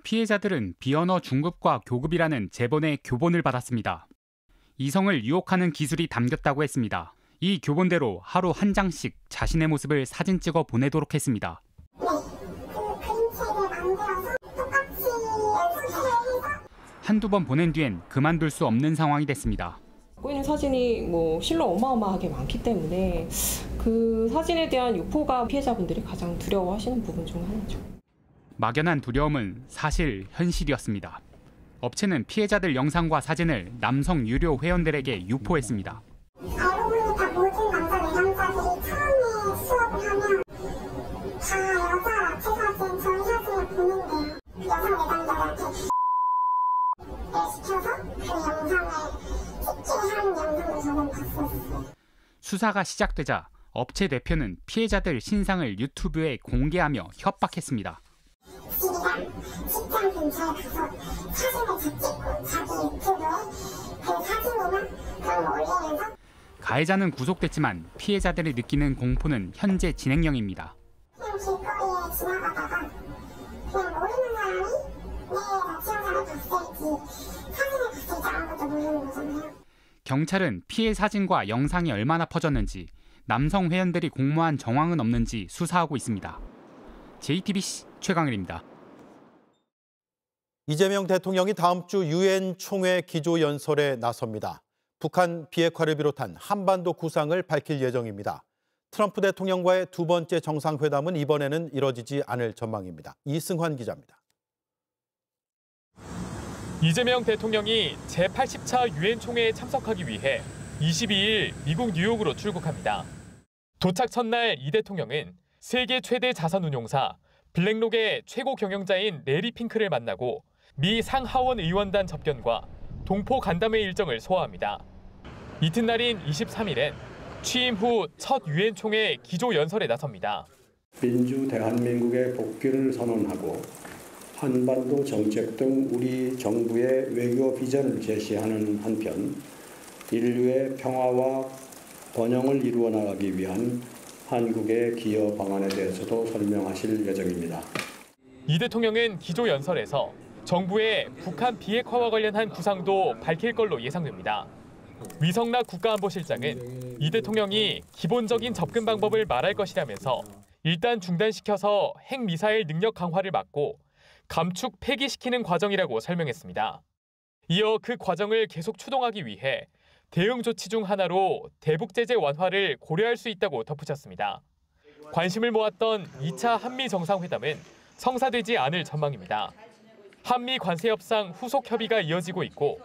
피해자들은 비언어 중급과 교급이라는 제본의 교본을 받았습니다. 이성을 유혹하는 기술이 담겼다고 했습니다. 이 교본대로 하루 한 장씩 자신의 모습을 사진 찍어 보내도록 했습니다. 한두 번 보낸 뒤엔 그만둘 수 없는 상황이 됐습니다. 보이는 사진이 실로 어마어마하게 많기 때문에 그 사진에 대한 유포가 피해자분들이 가장 두려워하시는 부분 중 하나죠. 막연한 두려움은 사실 현실이었습니다. 업체는 피해자들 영상과 사진을 남성 유료 회원들에게 유포했습니다. 알고 보니까 모든 남자 내담자들이 처음에 수업을 하면 다 여자 라체 사진, 전 사진을 보는데요. 여성 내담자들한테 시켜서 그 영상을 찍게 하는 영상도 저는 봤었어요. 수사가 시작되자 업체 대표는 피해자들 신상을 유튜브에 공개하며 협박했습니다. 집이랑 직장 근처에 가서 사진을 찍고 자기 유튜브에 그 사진이나 그런 거 올리면서 가해자는 구속됐지만 피해자들이 느끼는 공포는 현재 진행형입니다. 그냥 길거리에 지나가다가 그냥 모르는 사람이 내 나치 영상을 봤을지 사진을 봤을지 아무것도 모르는 거잖아요. 경찰은 피해 사진과 영상이 얼마나 퍼졌는지, 남성 회원들이 공모한 정황은 없는지 수사하고 있습니다. JTBC 최강일입니다. 이재명 대통령이 다음 주 유엔 총회 기조연설에 나섭니다. 북한 비핵화를 비롯한 한반도 구상을 밝힐 예정입니다. 트럼프 대통령과의 두 번째 정상회담은 이번에는 이뤄지지 않을 전망입니다. 이승환 기자입니다. 이재명 대통령이 제80차 유엔 총회에 참석하기 위해 22일 미국 뉴욕으로 출국합니다. 도착 첫날 이 대통령은 세계 최대 자산운용사 블랙록의 최고 경영자인 레리 핑크를 만나고 미 상하원 의원단 접견과 동포 간담회 일정을 소화합니다. 이튿날인 23일엔 취임 후 첫 유엔 총회 기조연설에 나섭니다. 민주 대한민국의 복귀를 선언하고 한반도 정책 등 우리 정부의 외교 비전을 제시하는 한편 인류의 평화와 번영을 이루어 나가기 위한 한국의 기여 방안에 대해서도 설명하실 예정입니다. 이 대통령은 기조연설에서 정부의 북한 비핵화와 관련한 구상도 밝힐 걸로 예상됩니다. 위성락 국가안보실장은 이 대통령이 기본적인 접근 방법을 말할 것이라면서 일단 중단시켜서 핵미사일 능력 강화를 막고 감축 폐기시키는 과정이라고 설명했습니다. 이어 그 과정을 계속 추동하기 위해 대응 조치 중 하나로 대북 제재 완화를 고려할 수 있다고 덧붙였습니다. 관심을 모았던 2차 한미 정상회담은 성사되지 않을 전망입니다. 한미 관세 협상 후속 협의가 이어지고 있고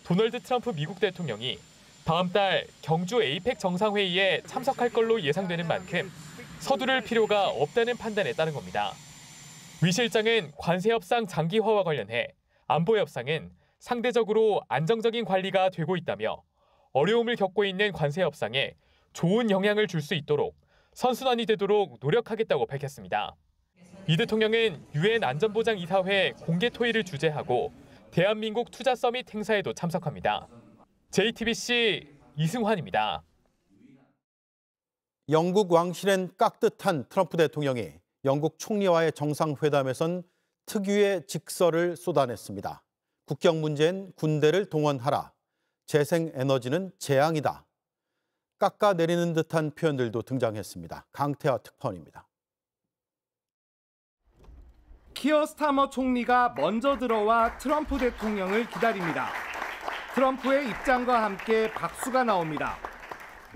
도널드 트럼프 미국 대통령이 다음 달 경주 에이펙 정상회의에 참석할 걸로 예상되는 만큼 서두를 필요가 없다는 판단에 따른 겁니다. 위 실장은 관세 협상 장기화와 관련해 안보 협상은 상대적으로 안정적인 관리가 되고 있다며 어려움을 겪고 있는 관세 협상에 좋은 영향을 줄 수 있도록 선순환이 되도록 노력하겠다고 밝혔습니다. 이 대통령은 유엔 안전보장이사회 공개 토의를 주재하고 대한민국 투자 서밋 행사에도 참석합니다. JTBC 이승환입니다. 영국 왕실엔 깍듯한 트럼프 대통령이 영국 총리와의 정상회담에선 특유의 직설을 쏟아냈습니다. 국경 문제엔 군대를 동원하라. 재생에너지는 재앙이다. 깎아내리는 듯한 표현들도 등장했습니다. 강태화 특파원입니다. 키어 스타머 총리가 먼저 들어와 트럼프 대통령을 기다립니다. 트럼프의 입장과 함께 박수가 나옵니다.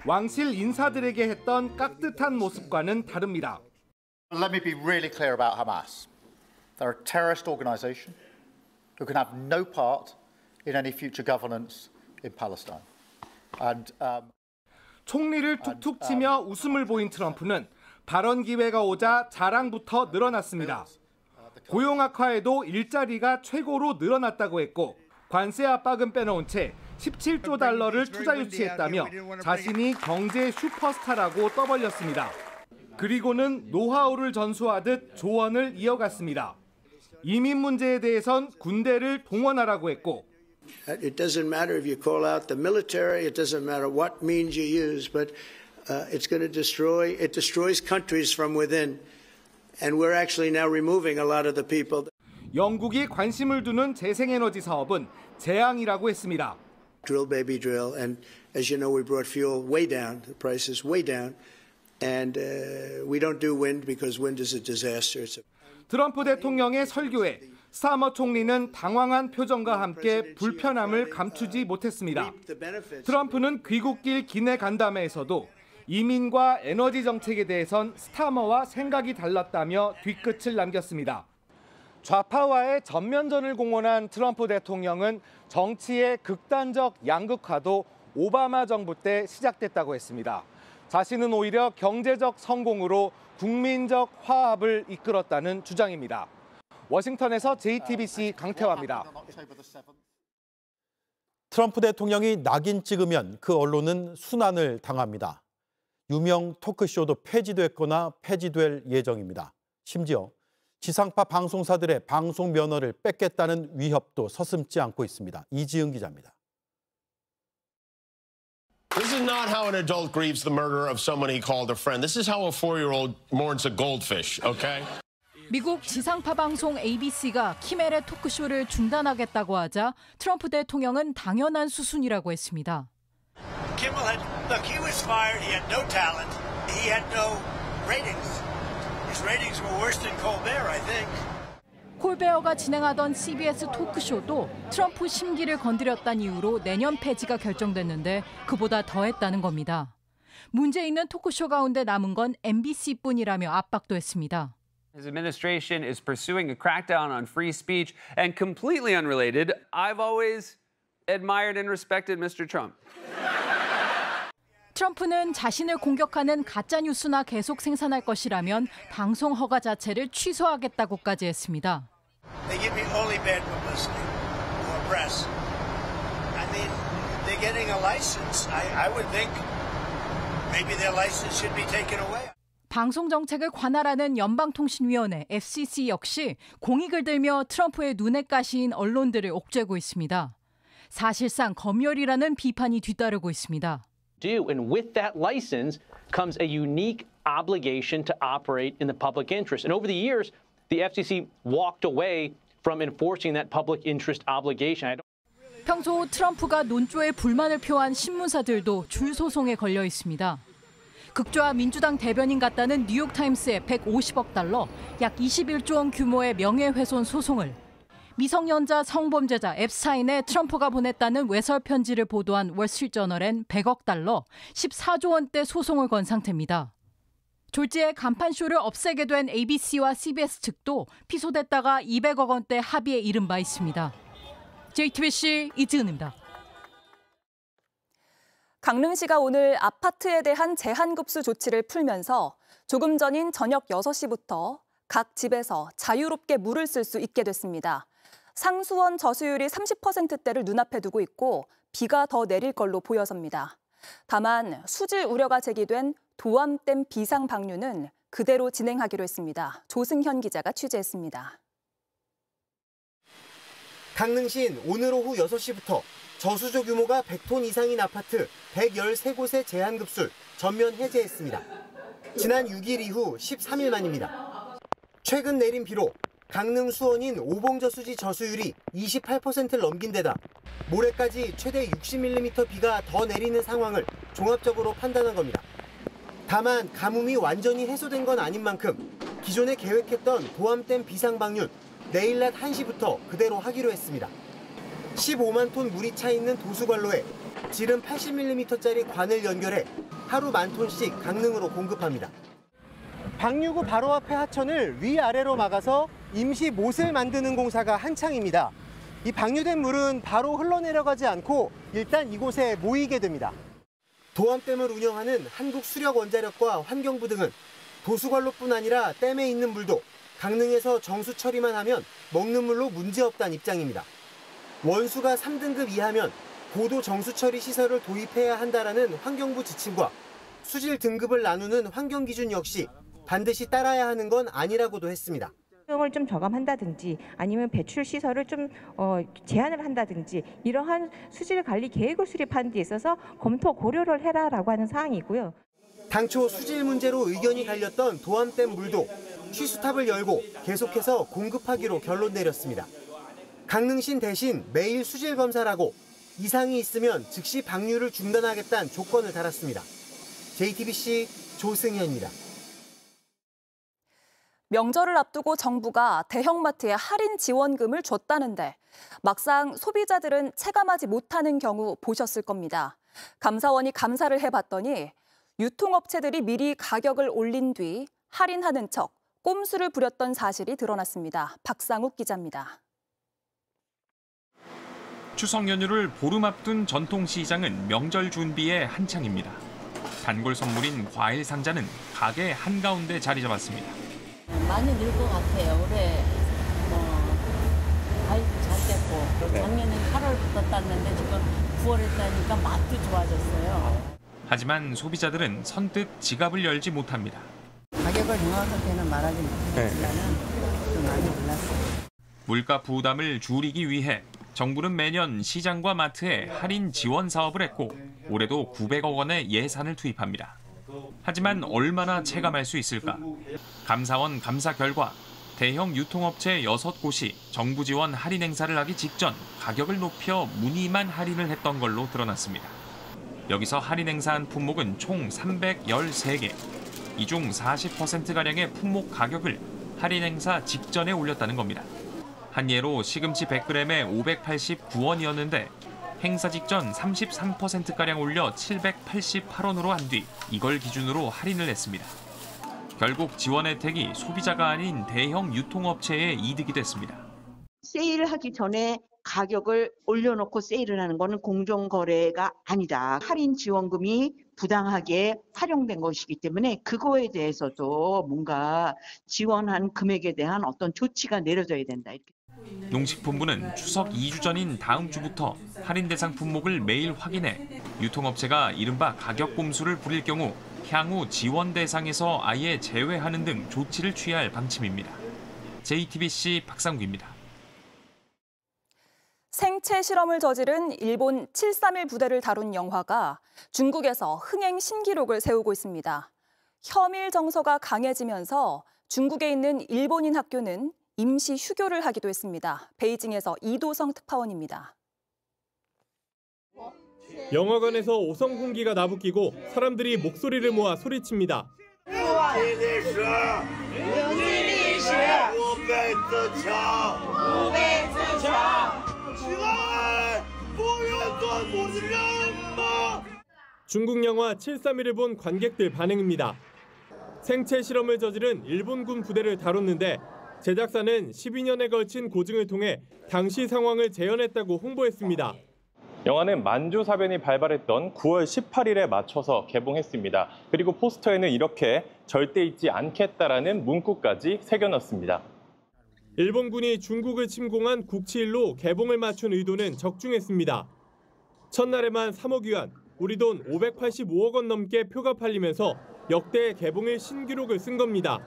왕실 인사들에게 했던 깍듯한 모습과는 다릅니다. Let me be really clear about Hamas. They're a terrorist organization who can have no part in any future governance in Palestine. 총리를 툭툭 치며 웃음을 보인 트럼프는 발언 기회가 오자 자랑부터 늘어났습니다. 고용 악화에도 일자리가 최고로 늘어났다고 했고 관세 압박은 빼놓은 채 17조 달러를 투자 유치했다며 자신이 경제 슈퍼스타라고 떠벌렸습니다. 그리고는 노하우를 전수하듯 조언을 이어갔습니다. 이민 문제에 대해선 군대를 동원하라고 했고 It doesn't matter if you call out the military, it doesn't matter what means you use, but it's going to destroys countries from within. And we're actually now removing a lot of the people. 영국이 관심을 두는 재생에너지 사업은 재앙이라고 했습니다. Drill baby drill, and as you know, we brought fuel way down. The price is way down, and we don't do wind because wind is a disaster. 트럼프 대통령의 설교에 스타머 총리는 당황한 표정과 함께 불편함을 감추지 못했습니다. 트럼프는 귀국길 기내 간담회에서도 이민과 에너지 정책에 대해선 스타머와 생각이 달랐다며 뒤끝을 남겼습니다. 좌파와의 전면전을 공언한 트럼프 대통령은 정치의 극단적 양극화도 오바마 정부 때 시작됐다고 했습니다. 자신은 오히려 경제적 성공으로 국민적 화합을 이끌었다는 주장입니다. 워싱턴에서 JTBC 강태화입니다. 트럼프 대통령이 낙인 찍으면 그 언론은 순환을 당합니다. 유명 토크쇼도 폐지됐거나 폐지될 예정입니다. 심지어 지상파 방송사들의 방송 면허를 뺏겠다는 위협도 서슴지 않고 있습니다. 이지은 기자입니다. This is not how an adult grieves the murder of someone he called a friend. This is how a 4-year-old mourns a goldfish, okay? 미국 지상파 방송 ABC가 키멜의 토크쇼를 중단하겠다고 하자 트럼프 대통령은 당연한 수순이라고 했습니다. Look, he was fired. He had no talent. He had no ratings. His ratings were worse than Colbert, I think. 콜베어가 진행하던 CBS 토크쇼도 트럼프 심기를 건드렸다는 이유로 내년 폐지가 결정됐는데 그보다 더했다는 겁니다. 문제 있는 토크쇼 가운데 남은 건 MBC뿐이라며 압박도 했습니다. His administration is pursuing a crackdown on free speech and completely unrelated. I've always admired and respected Mr. Trump. 트럼프는 자신을 공격하는 가짜 뉴스나 계속 생산할 것이라면 방송 허가 자체를 취소하겠다고까지 했습니다. They give me only bad publicity or press. I mean, they're getting a license. I would think maybe their license should be taken away. 방송 정책을 관할하는 연방통신위원회 FCC 역시 공익을 들며 트럼프의 눈에 가시인 언론들을 옥죄고 있습니다. 사실상 검열이라는 비판이 뒤따르고 있습니다. And with that license comes a unique obligation to operate in the public interest. And over the years, the FCC walked away from enforcing that public interest obligation. 평소 트럼프가 논조에 불만을 표한 신문사들도 줄 소송에 걸려 있습니다. 극좌 민주당 대변인 같다는 뉴욕타임스의 150억 달러, 약 21조 원 규모의 명예훼손 소송을, 미성년자 성범죄자 앱스타인에 트럼프가 보냈다는 외설 편지를 보도한 월스트리트저널엔 100억 달러, 14조 원대 소송을 건 상태입니다. 졸지에 간판쇼를 없애게 된 ABC와 CBS 측도 피소됐다가 200억 원대 합의에 이른 바 있습니다. JTBC 이지은입니다. 강릉시가 오늘 아파트에 대한 제한급수 조치를 풀면서 조금 전인 저녁 6시부터 각 집에서 자유롭게 물을 쓸 수 있게 됐습니다. 상수원 저수율이 30%대를 눈앞에 두고 있고 비가 더 내릴 걸로 보여섭니다. 다만 수질 우려가 제기된 도암댐 비상 방류는 그대로 진행하기로 했습니다. 조승현 기자가 취재했습니다. 강릉시는 오늘 오후 6시부터 저수조 규모가 100톤 이상인 아파트 113곳의 제한급수를 전면 해제했습니다. 지난 6일 이후 13일 만입니다. 최근 내린 비로 강릉 수원인 오봉저수지 저수율이 28%를 넘긴 데다 모레까지 최대 60mm 비가 더 내리는 상황을 종합적으로 판단한 겁니다. 다만 가뭄이 완전히 해소된 건 아닌 만큼 기존에 계획했던 도암댐 비상방류 내일 낮 1시부터 그대로 하기로 했습니다. 15만 톤 물이 차 있는 도수관로에 지름 80mm짜리 관을 연결해 하루 10,000톤씩 강릉으로 공급합니다. 방류구 바로 앞에 하천을 위아래로 막아서 임시 못을 만드는 공사가 한창입니다. 이 방류된 물은 바로 흘러내려가지 않고 일단 이곳에 모이게 됩니다. 도암댐을 운영하는 한국수력원자력과 환경부 등은 도수관로뿐 아니라 댐에 있는 물도 강릉에서 정수 처리만 하면 먹는 물로 문제없다는 입장입니다. 원수가 3등급 이하면 고도 정수 처리 시설을 도입해야 한다라는 환경부 지침과 수질 등급을 나누는 환경 기준 역시 반드시 따라야 하는 건 아니라고도 했습니다. 비용을 좀 저감한다든지 아니면 배출 시설을 좀 제한을 한다든지 이러한 수질 관리 계획을 수립하는 데 있어서 검토 고려를 해라라고 하는 사항이고요. 당초 수질 문제로 의견이 갈렸던 도암댐 물도 취수탑을 열고 계속해서 공급하기로 결론 내렸습니다. 강릉시는 대신 매일 수질 검사를 하고 이상이 있으면 즉시 방류를 중단하겠다는 조건을 달았습니다. JTBC 조승현입니다. 명절을 앞두고 정부가 대형마트에 할인 지원금을 줬다는데 막상 소비자들은 체감하지 못하는 경우 보셨을 겁니다. 감사원이 감사를 해봤더니 유통업체들이 미리 가격을 올린 뒤 할인하는 척 꼼수를 부렸던 사실이 드러났습니다. 박상욱 기자입니다. 추석 연휴를 보름 앞둔 전통시장은 명절 준비에 한창입니다. 단골 선물인 과일 상자는 가게 한가운데 자리 잡았습니다. 많이 늘 것 같아요. 올해 과일도 잘 됐고 작년엔 8월부터 땄는데 지금 9월에 따니까 맛도 좋아졌어요. 하지만 소비자들은 선뜻 지갑을 열지 못합니다. 가격을 정확하게는 말하지 못했지만은 좀 많이 올랐어요. 물가 부담을 줄이기 위해 정부는 매년 시장과 마트에 할인 지원 사업을 했고 올해도 900억 원의 예산을 투입합니다. 하지만 얼마나 체감할 수 있을까? 감사원 감사 결과 대형 유통업체 6곳이 정부 지원 할인 행사를 하기 직전 가격을 높여 무늬만 할인을 했던 걸로 드러났습니다. 여기서 할인 행사한 품목은 총 313개. 이 중 40%가량의 품목 가격을 할인 행사 직전에 올렸다는 겁니다. 한 예로 시금치 100g에 589원이었는데 행사 직전 33%가량 올려 788원으로 한 뒤 이걸 기준으로 할인을 했습니다. 결국 지원 혜택이 소비자가 아닌 대형 유통업체에 이득이 됐습니다. 세일하기 전에 가격을 올려놓고 세일을 하는 것은 공정거래가 아니다. 할인 지원금이 부당하게 활용된 것이기 때문에 그거에 대해서도 뭔가 지원한 금액에 대한 어떤 조치가 내려져야 된다. 농식품부는 추석 2주 전인 다음 주부터 할인 대상 품목을 매일 확인해 유통업체가 이른바 가격 꼼수를 부릴 경우 향후 지원 대상에서 아예 제외하는 등 조치를 취할 방침입니다. JTBC 박상구입니다. 생체 실험을 저지른 일본 731 부대를 다룬 영화가 중국에서 흥행 신기록을 세우고 있습니다. 혐일 정서가 강해지면서 중국에 있는 일본인 학교는 임시 휴교를 하기도 했습니다. 베이징에서 이도성 특파원입니다. 영화관에서 오성 공기가 나부끼고 사람들이 목소리를 모아 소리칩니다. 중국 영화 731을 본 관객들 반응입니다. 생체 실험을 저지른 일본군 부대를 다뤘는데 제작사는 12년에 걸친 고증을 통해 당시 상황을 재현했다고 홍보했습니다. 영화는 만주 사변이 발발했던 9월 18일에 맞춰서 개봉했습니다. 그리고 포스터에는 이렇게 절대 잊지 않겠다라는 문구까지 새겨넣습니다. 일본군이 중국을 침공한 국치일로 개봉을 맞춘 의도는 적중했습니다. 첫날에만 3억 위안, 우리 돈 585억 원 넘게 표가 팔리면서 역대 개봉의 신기록을 쓴 겁니다.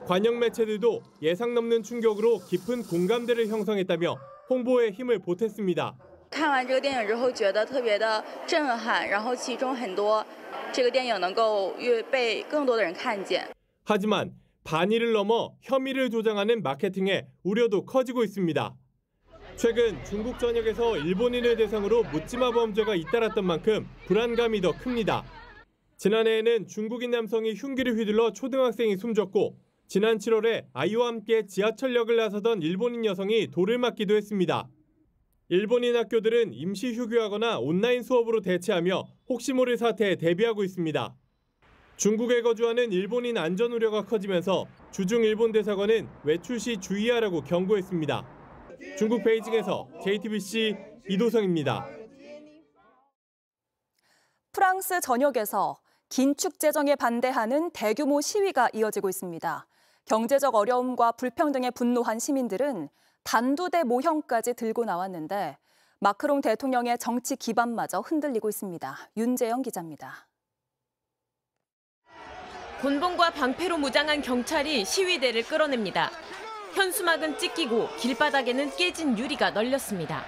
관영 매체들도 예상 넘는 충격으로 깊은 공감대를 형성했다며 홍보에 힘을 보탰습니다. 看完这个电影之后，觉得特别的震撼，然后其中很多这个电影能够被更多的人看见。 하지만 반의를 넘어 혐의를 조장하는 마케팅에 우려도 커지고 있습니다. 최근 중국 전역에서 일본인을 대상으로 묻지마 범죄가 잇따랐던 만큼 불안감이 더 큽니다. 지난해에는 중국인 남성이 흉기를 휘둘러 초등학생이 숨졌고 지난 7월에 아이와 함께 지하철역을 나서던 일본인 여성이 돌을 맞기도 했습니다. 일본인 학교들은 임시 휴교하거나 온라인 수업으로 대체하며 혹시 모를 사태에 대비하고 있습니다. 중국에 거주하는 일본인 안전 우려가 커지면서 주중 일본 대사관은 외출 시 주의하라고 경고했습니다. 중국 베이징에서 JTBC 이도성입니다. 프랑스 전역에서 긴축 재정에 반대하는 대규모 시위가 이어지고 있습니다. 경제적 어려움과 불평등에 분노한 시민들은 단두대 모형까지 들고 나왔는데 마크롱 대통령의 정치 기반마저 흔들리고 있습니다. 윤재영 기자입니다. 곤봉과 방패로 무장한 경찰이 시위대를 끌어냅니다. 현수막은 찢기고 길바닥에는 깨진 유리가 널렸습니다.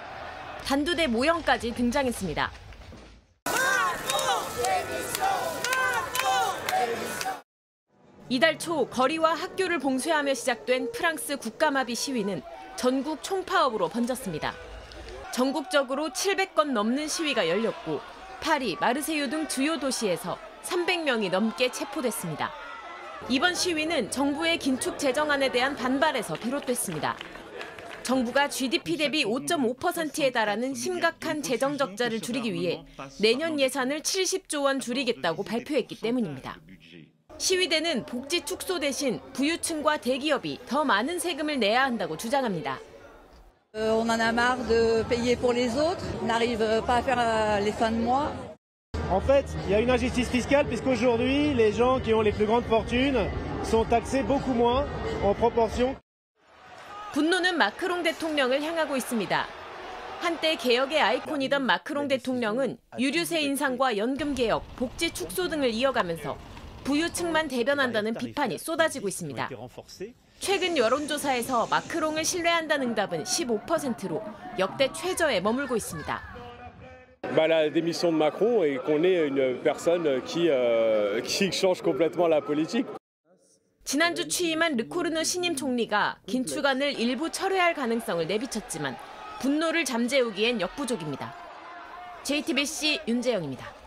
단두대 모형까지 등장했습니다. 이달 초 거리와 학교를 봉쇄하며 시작된 프랑스 국가마비 시위는 전국 총파업으로 번졌습니다. 전국적으로 700건 넘는 시위가 열렸고 파리, 마르세유 등 주요 도시에서 300명이 넘게 체포됐습니다. 이번 시위는 정부의 긴축 재정안에 대한 반발에서 비롯됐습니다. 정부가 GDP 대비 5.5%에 달하는 심각한 재정 적자를 줄이기 위해 내년 예산을 70조 원 줄이겠다고 발표했기 때문입니다. 시위대는 복지 축소 대신 부유층과 대기업이 더 많은 세금을 내야 한다고 주장합니다. On en a marre de payer pour les autres, on n'arrive pas à faire les fins de mois. En fait, il y a une injustice fiscale puisqu'aujourd'hui, les gens qui ont les plus grandes fortunes sont taxés beaucoup moins en proportion. 분노는 마크롱 대통령을 향하고 있습니다. 한때 개혁의 아이콘이던 마크롱 대통령은 유류세 인상과 연금 개혁, 복지 축소 등을 이어가면서 부유층만 대변한다는 비판이 쏟아지고 있습니다. 최근 여론조사에서 마크롱을 신뢰한다는 응답은 15%로 역대 최저에 머물고 있습니다. La démission de Macron et qu'on ait une personne qui change complètement la politique. 지난주 취임한 르코르노 신임 총리가 긴축안을 일부 철회할 가능성을 내비쳤지만 분노를 잠재우기엔 역부족입니다. JTBC 윤재영입니다.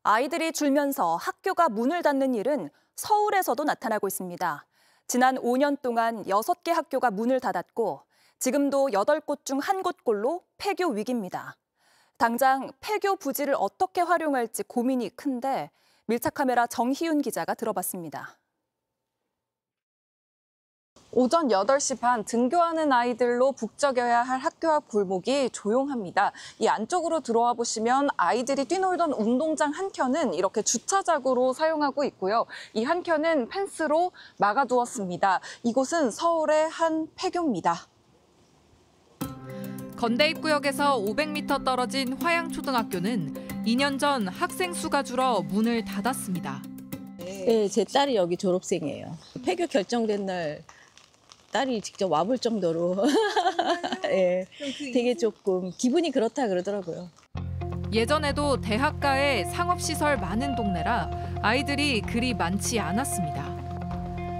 아이들이 줄면서 학교가 문을 닫는 일은 서울에서도 나타나고 있습니다. 지난 5년 동안 6개 학교가 문을 닫았고 지금도 8곳 중 1곳꼴로 폐교 위기입니다. 당장 폐교 부지를 어떻게 활용할지 고민이 큰데 밀착카메라 정희윤 기자가 들어봤습니다. 오전 8시 반 등교하는 아이들로 북적여야 할 학교 앞 골목이 조용합니다. 이 안쪽으로 들어와 보시면 아이들이 뛰놀던 운동장 한 켠은 이렇게 주차장으로 사용하고 있고요. 이 한 켠은 펜스로 막아두었습니다. 이곳은 서울의 한 폐교입니다. 건대입구역에서 500m 떨어진 화양초등학교는 2년 전 학생 수가 줄어 문을 닫았습니다. 네, 제 딸이 여기 졸업생이에요. 폐교 결정된 날 딸이 직접 와볼 정도로 네, 되게 조금 기분이 그렇다 그러더라고요. 예전에도 대학가에 상업시설 많은 동네라 아이들이 그리 많지 않았습니다.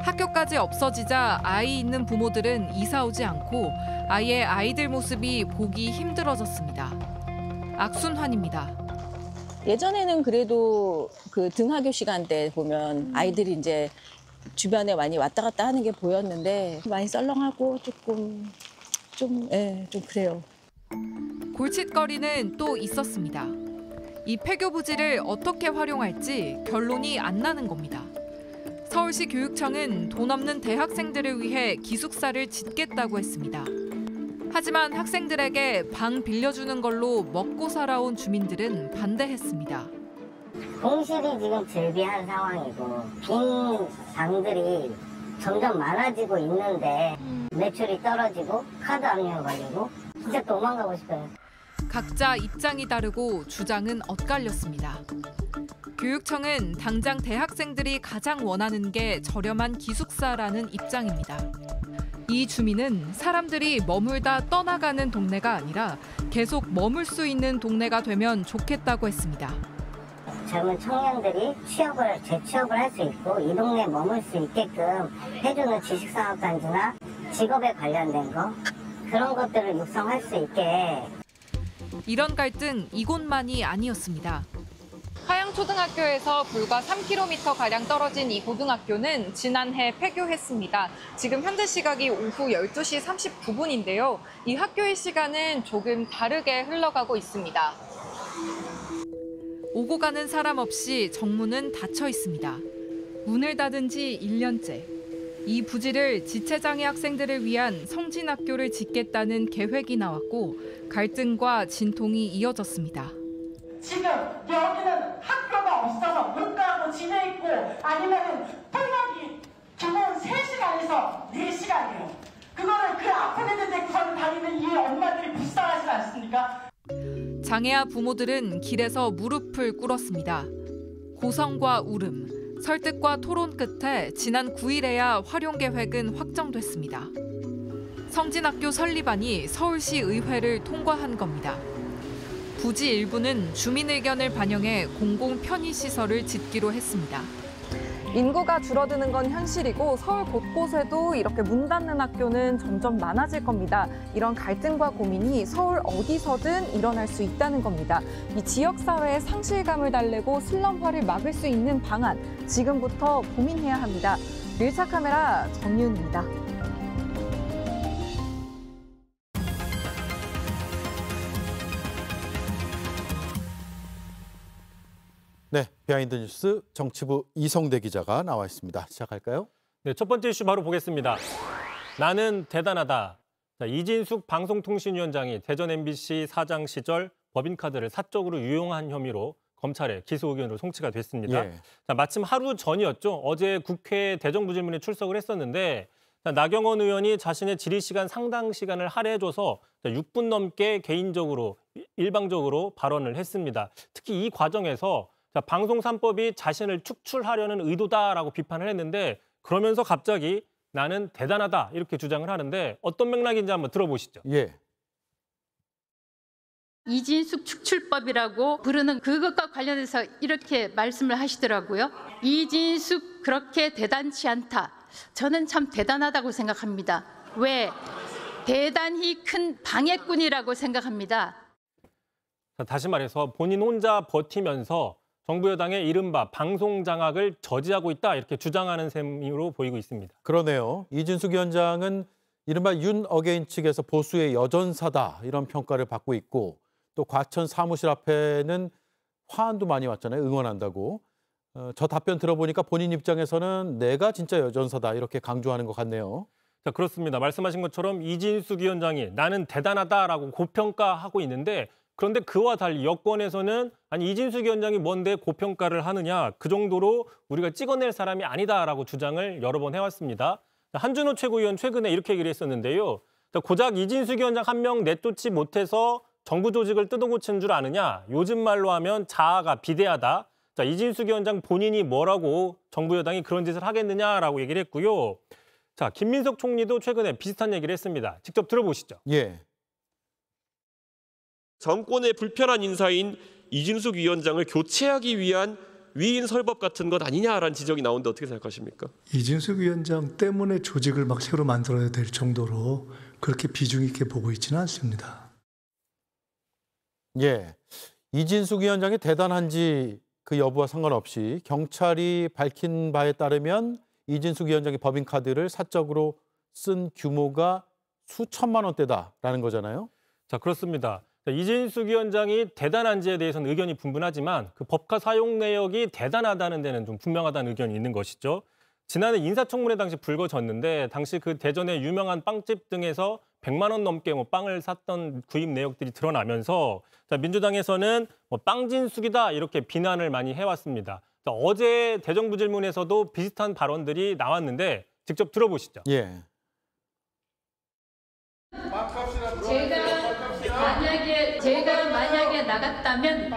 학교까지 없어지자 아이 있는 부모들은 이사 오지 않고 아예 아이들 모습이 보기 힘들어졌습니다. 악순환입니다. 예전에는 그래도 그 등하교 시간대 보면 아이들이 이제 주변에 많이 왔다 갔다 하는 게 보였는데 많이 썰렁하고 조금 좀 그래요. 골칫거리는 또 있었습니다. 이 폐교 부지를 어떻게 활용할지 결론이 안 나는 겁니다. 서울시 교육청은 돈 없는 대학생들을 위해 기숙사를 짓겠다고 했습니다. 하지만 학생들에게 방 빌려주는 걸로 먹고 살아온 주민들은 반대했습니다. 공실이 지금 즐비한 상황이고 빈 방들이 점점 많아지고 있는데 매출이 떨어지고 카드 압류 걸리고 진짜 도망가고 싶어요. 각자 입장이 다르고 주장은 엇갈렸습니다. 교육청은 당장 대학생들이 가장 원하는 게 저렴한 기숙사라는 입장입니다. 이 주민은 사람들이 머물다 떠나가는 동네가 아니라 계속 머물 수 있는 동네가 되면 좋겠다고 했습니다. 젊은 청년들이 재취업을 할 수 있고 이 동네에 머물 수 있게끔 해주는 지식산업단지나 직업에 관련된 거 그런 것들을 육성할 수 있게. 이런 갈등 이곳만이 아니었습니다. 하양초등학교에서 불과 3km가량 떨어진 이 고등학교는 지난해 폐교했습니다. 지금 현재 시각이 오후 12시 39분인데요. 이 학교의 시간은 조금 다르게 흘러가고 있습니다. 오고 가는 사람 없이 정문은 닫혀 있습니다. 문을 닫은 지 1년째. 이 부지를 지체장애 학생들을 위한 성진학교를 짓겠다는 계획이 나왔고 갈등과 진통이 이어졌습니다. 지금 여기는 학교가 없어서 못 가고 지내 있고 아니면은 통학이 기본 3시간에서 4시간이에요. 그거를 그 아픈 애들 데리고 다니는 이 엄마들이 불쌍하지 않습니까? 장애아 부모들은 길에서 무릎을 꿇었습니다. 고성과 울음, 설득과 토론 끝에 지난 9일에야 활용 계획은 확정됐습니다. 성진학교 설립안이 서울시 의회를 통과한 겁니다. 부지 일부는 주민 의견을 반영해 공공 편의시설을 짓기로 했습니다. 인구가 줄어드는 건 현실이고 서울 곳곳에도 이렇게 문 닫는 학교는 점점 많아질 겁니다. 이런 갈등과 고민이 서울 어디서든 일어날 수 있다는 겁니다. 이 지역사회의 상실감을 달래고 슬럼화를 막을 수 있는 방안, 지금부터 고민해야 합니다. 밀착 카메라 정윤입니다. 네, 비하인드 뉴스 정치부 이성대 기자가 나와 있습니다. 시작할까요? 네, 첫 번째 이슈 바로 보겠습니다. 나는 대단하다. 자, 이진숙 방송통신위원장이 대전 MBC 사장 시절 법인카드를 사적으로 유용한 혐의로 검찰에 기소 의견으로 송치가 됐습니다. 예. 자, 마침 하루 전이었죠. 어제 국회 대정부질문에 출석을 했었는데 나경원 의원이 자신의 질의시간 상당 시간을 할애해줘서 6분 넘게 개인적으로, 일방적으로 발언을 했습니다. 특히 이 과정에서 방송 3법이 자신을 축출하려는 의도다라고 비판을 했는데 그러면서 갑자기 나는 대단하다 이렇게 주장을 하는데 어떤 맥락인지 한번 들어보시죠. 예. 이진숙 축출법이라고 부르는 그것과 관련해서 이렇게 말씀을 하시더라고요. 이진숙 그렇게 대단치 않다. 저는 참 대단하다고 생각합니다. 왜? 대단히 큰 방해꾼이라고 생각합니다. 다시 말해서 본인 혼자 버티면서 정부 여당의 이른바 방송 장악을 저지하고 있다 이렇게 주장하는 셈으로 보이고 있습니다. 그러네요. 이진숙 위원장은 이른바 윤 어게인 측에서 보수의 여전사다 이런 평가를 받고 있고 또 과천 사무실 앞에는 화환도 많이 왔잖아요. 응원한다고. 저 답변 들어보니까 본인 입장에서는 내가 진짜 여전사다 이렇게 강조하는 것 같네요. 자, 그렇습니다. 말씀하신 것처럼 이진숙 위원장이 나는 대단하다라고 고평가하고 있는데 그런데 그와 달리 여권에서는 아니 이진숙 위원장이 뭔데 고평가를 하느냐 그 정도로 우리가 찍어낼 사람이 아니다라고 주장을 여러 번 해왔습니다. 한준호 최고위원 최근에 이렇게 얘기를 했었는데요. 고작 이진숙 위원장 한 명 내쫓지 못해서 정부 조직을 뜯어고치는 줄 아느냐. 요즘 말로 하면 자아가 비대하다. 자, 이진숙 위원장 본인이 뭐라고 정부 여당이 그런 짓을 하겠느냐라고 얘기를 했고요. 자, 김민석 총리도 최근에 비슷한 얘기를 했습니다. 직접 들어보시죠. 예. 정권의 불편한 인사인 이진숙 위원장을 교체하기 위한 위인 설법 같은 것 아니냐라는 지적이 나오는데 어떻게 생각하십니까? 이진숙 위원장 때문에 조직을 막 새로 만들어야 될 정도로 그렇게 비중 있게 보고 있지는 않습니다. 예, 이진숙 위원장이 대단한지 그 여부와 상관없이 경찰이 밝힌 바에 따르면 이진숙 위원장이 법인카드를 사적으로 쓴 규모가 수천만 원대다라는 거잖아요. 자, 그렇습니다. 이진숙 위원장이 대단한지에 대해서는 의견이 분분하지만 그 법카 사용 내역이 대단하다는 데는 좀 분명하다는 의견이 있는 것이죠. 지난해 인사청문회 당시 불거졌는데 당시 그 대전의 유명한 빵집 등에서 100만 원 넘게 빵을 샀던 구입 내역들이 드러나면서 민주당에서는 빵진숙이다 이렇게 비난을 많이 해왔습니다. 어제 대정부질문에서도 비슷한 발언들이 나왔는데 직접 들어보시죠. 예. 제가 만약에 나갔다면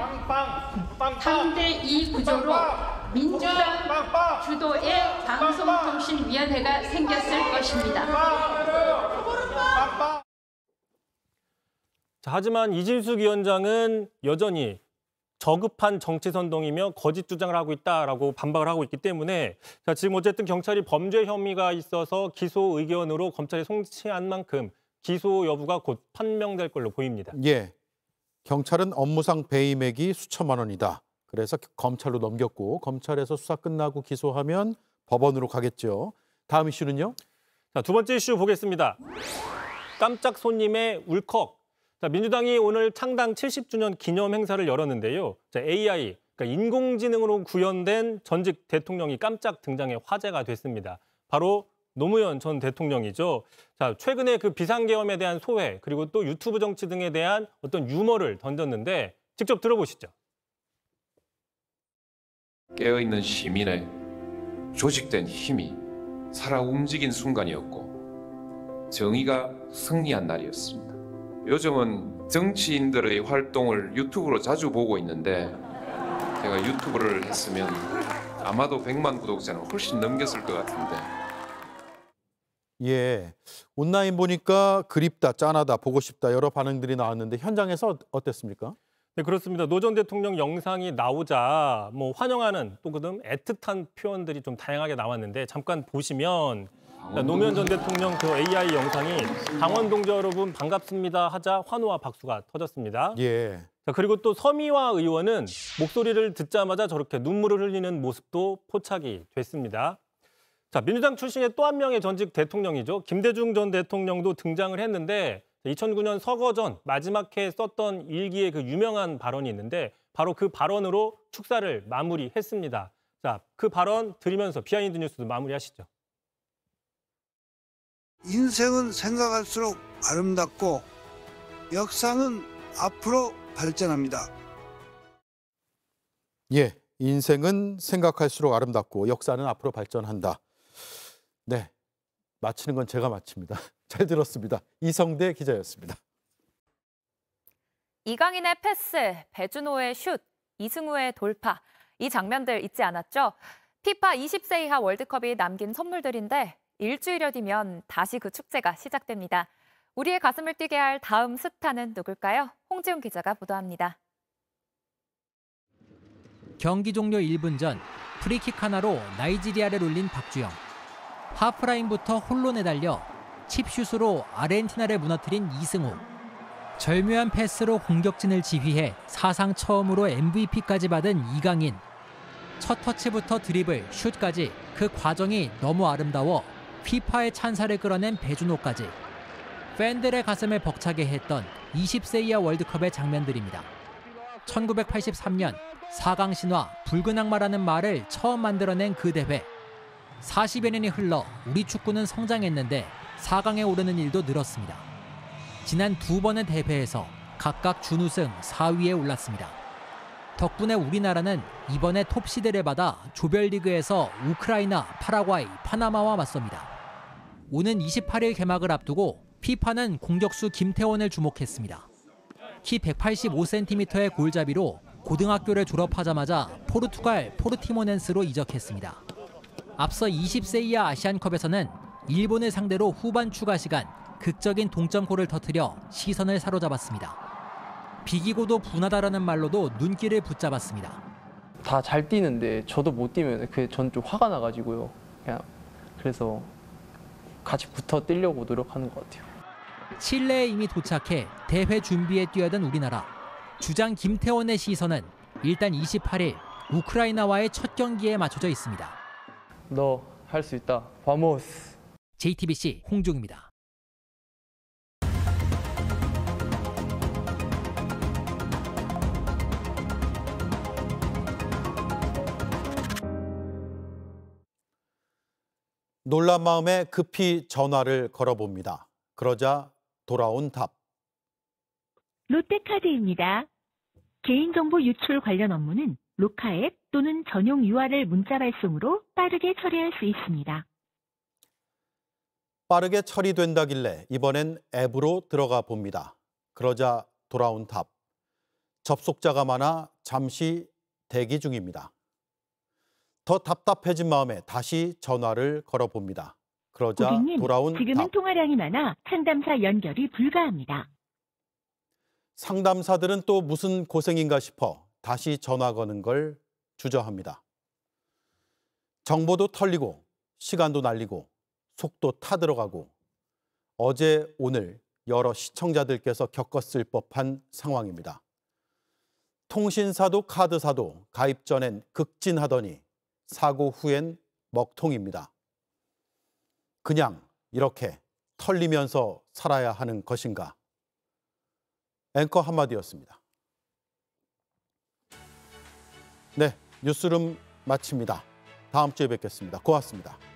3대2 구조로 민주당 주도의 방송통신위원회가 생겼을 것입니다. 하지만 이진숙 위원장은 여전히 저급한 정치 선동이며 거짓 주장을 하고 있다라고 반박을 하고 있기 때문에 지금 어쨌든 경찰이 범죄 혐의가 있어서 기소 의견으로 검찰이 송치한 만큼 기소 여부가 곧 판명될 걸로 보입니다. 예. 경찰은 업무상 배임액이 수천만 원이다. 그래서 검찰로 넘겼고 검찰에서 수사 끝나고 기소하면 법원으로 가겠죠. 다음 이슈는요? 자, 두 번째 이슈 보겠습니다. 깜짝 손님의 울컥. 자, 민주당이 오늘 창당 70주년 기념 행사를 열었는데요. 자, AI, 그러니까 인공지능으로 구현된 전직 대통령이 깜짝 등장해 화제가 됐습니다. 바로 노무현 전 대통령이죠. 자, 최근에 그 비상계엄에 대한 소회, 그리고 또 유튜브 정치 등에 대한 어떤 유머를 던졌는데 직접 들어보시죠. 깨어있는 시민의 조직된 힘이 살아 움직인 순간이었고 정의가 승리한 날이었습니다. 요즘은 정치인들의 활동을 유튜브로 자주 보고 있는데 제가 유튜브를 했으면 아마도 100만 구독자는 훨씬 넘겼을 것 같은데. 예, 온라인 보니까 그립다, 짠하다, 보고 싶다 여러 반응들이 나왔는데 현장에서 어땠습니까? 네, 그렇습니다. 노 전 대통령 영상이 나오자 환영하는 또 그다음 애틋한 표현들이 좀 다양하게 나왔는데 잠깐 보시면 노무현 전 대통령 그 AI 영상이 강원 동지 여러분 반갑습니다 하자 환호와 박수가 터졌습니다. 예. 자, 그리고 또 서미화 의원은 목소리를 듣자마자 저렇게 눈물을 흘리는 모습도 포착이 됐습니다. 자, 민주당 출신의 또 한 명의 전직 대통령이죠. 김대중 전 대통령도 등장을 했는데 2009년 서거 전 마지막 해에 썼던 일기에 그 유명한 발언이 있는데 바로 그 발언으로 축사를 마무리했습니다. 자, 그 발언 들으면서 비하인드 뉴스도 마무리하시죠. 인생은 생각할수록 아름답고 역사는 앞으로 발전합니다. 예, 인생은 생각할수록 아름답고 역사는 앞으로 발전한다. 네, 마치는 건 제가 마칩니다. 잘 들었습니다. 이성대 기자였습니다. 이강인의 패스, 배준호의 슛, 이승우의 돌파. 이 장면들 잊지 않았죠? 피파 20세 이하 월드컵이 남긴 선물들인데 일주일여 뒤면 다시 그 축제가 시작됩니다. 우리의 가슴을 뛰게 할 다음 스타는 누굴까요? 홍지훈 기자가 보도합니다. 경기 종료 1분 전 프리킥 하나로 나이지리아를 울린 박주영. 하프라인부터 홀로 내달려 칩슛으로 아르헨티나를 무너뜨린 이승우. 절묘한 패스로 공격진을 지휘해 사상 처음으로 MVP까지 받은 이강인. 첫 터치부터 드리블, 슛까지 그 과정이 너무 아름다워 피파의 찬사를 끌어낸 배준호까지. 팬들의 가슴을 벅차게 했던 20세 이하 월드컵의 장면들입니다. 1983년 4강 신화 붉은 악마라는 말을 처음 만들어낸 그 대회. 40여 년이 흘러 우리 축구는 성장했는데 4강에 오르는 일도 늘었습니다. 지난 두 번의 대회에서 각각 준우승 4위에 올랐습니다. 덕분에 우리나라는 이번에 톱시드를 받아 조별리그에서 우크라이나, 파라과이, 파나마와 맞섭니다. 오는 28일 개막을 앞두고 피파는 공격수 김태원을 주목했습니다. 키 185cm의 골잡이로 고등학교를 졸업하자마자 포르투갈 포르티모넨스로 이적했습니다. 앞서 20세 이하 아시안컵에서는 일본을 상대로 후반 추가 시간 극적인 동점골을 터뜨려 시선을 사로잡았습니다. 비기고도 분하다라는 말로도 눈길을 붙잡았습니다. 다 잘 뛰는데 저도 못 뛰면 전 좀 화가 나가지고요. 그래서 같이 붙어 뛰려고 노력하는 것 같아요. 칠레에 이미 도착해 대회 준비에 뛰어든 우리나라. 주장 김태원의 시선은 일단 28일 우크라이나와의 첫 경기에 맞춰져 있습니다. 너 할 수 있다. 바모스. JTBC 홍중입니다. 놀란 마음에 급히 전화를 걸어봅니다. 그러자 돌아온 답. 롯데카드입니다. 개인정보 유출 관련 업무는 로카앱 또는 전용 URL 문자 발송으로 빠르게 처리할 수 있습니다. 빠르게 처리된다길래 이번엔 앱으로 들어가 봅니다. 그러자 돌아온 답. 접속자가 많아 잠시 대기 중입니다. 더 답답해진 마음에 다시 전화를 걸어봅니다. 그러자 고객님, 돌아온 지금은 답. 통화량이 많아 상담사 연결이 불가합니다. 상담사들은 또 무슨 고생인가 싶어 다시 전화 거는 걸 주저합니다. 정보도 털리고 시간도 날리고 속도 타들어가고 어제 오늘 여러 시청자들께서 겪었을 법한 상황입니다. 통신사도 카드사도 가입 전엔 극진하더니 사고 후엔 먹통입니다. 그냥 이렇게 털리면서 살아야 하는 것인가? 앵커 한마디였습니다. 네, 뉴스룸 마칩니다. 다음 주에 뵙겠습니다. 고맙습니다.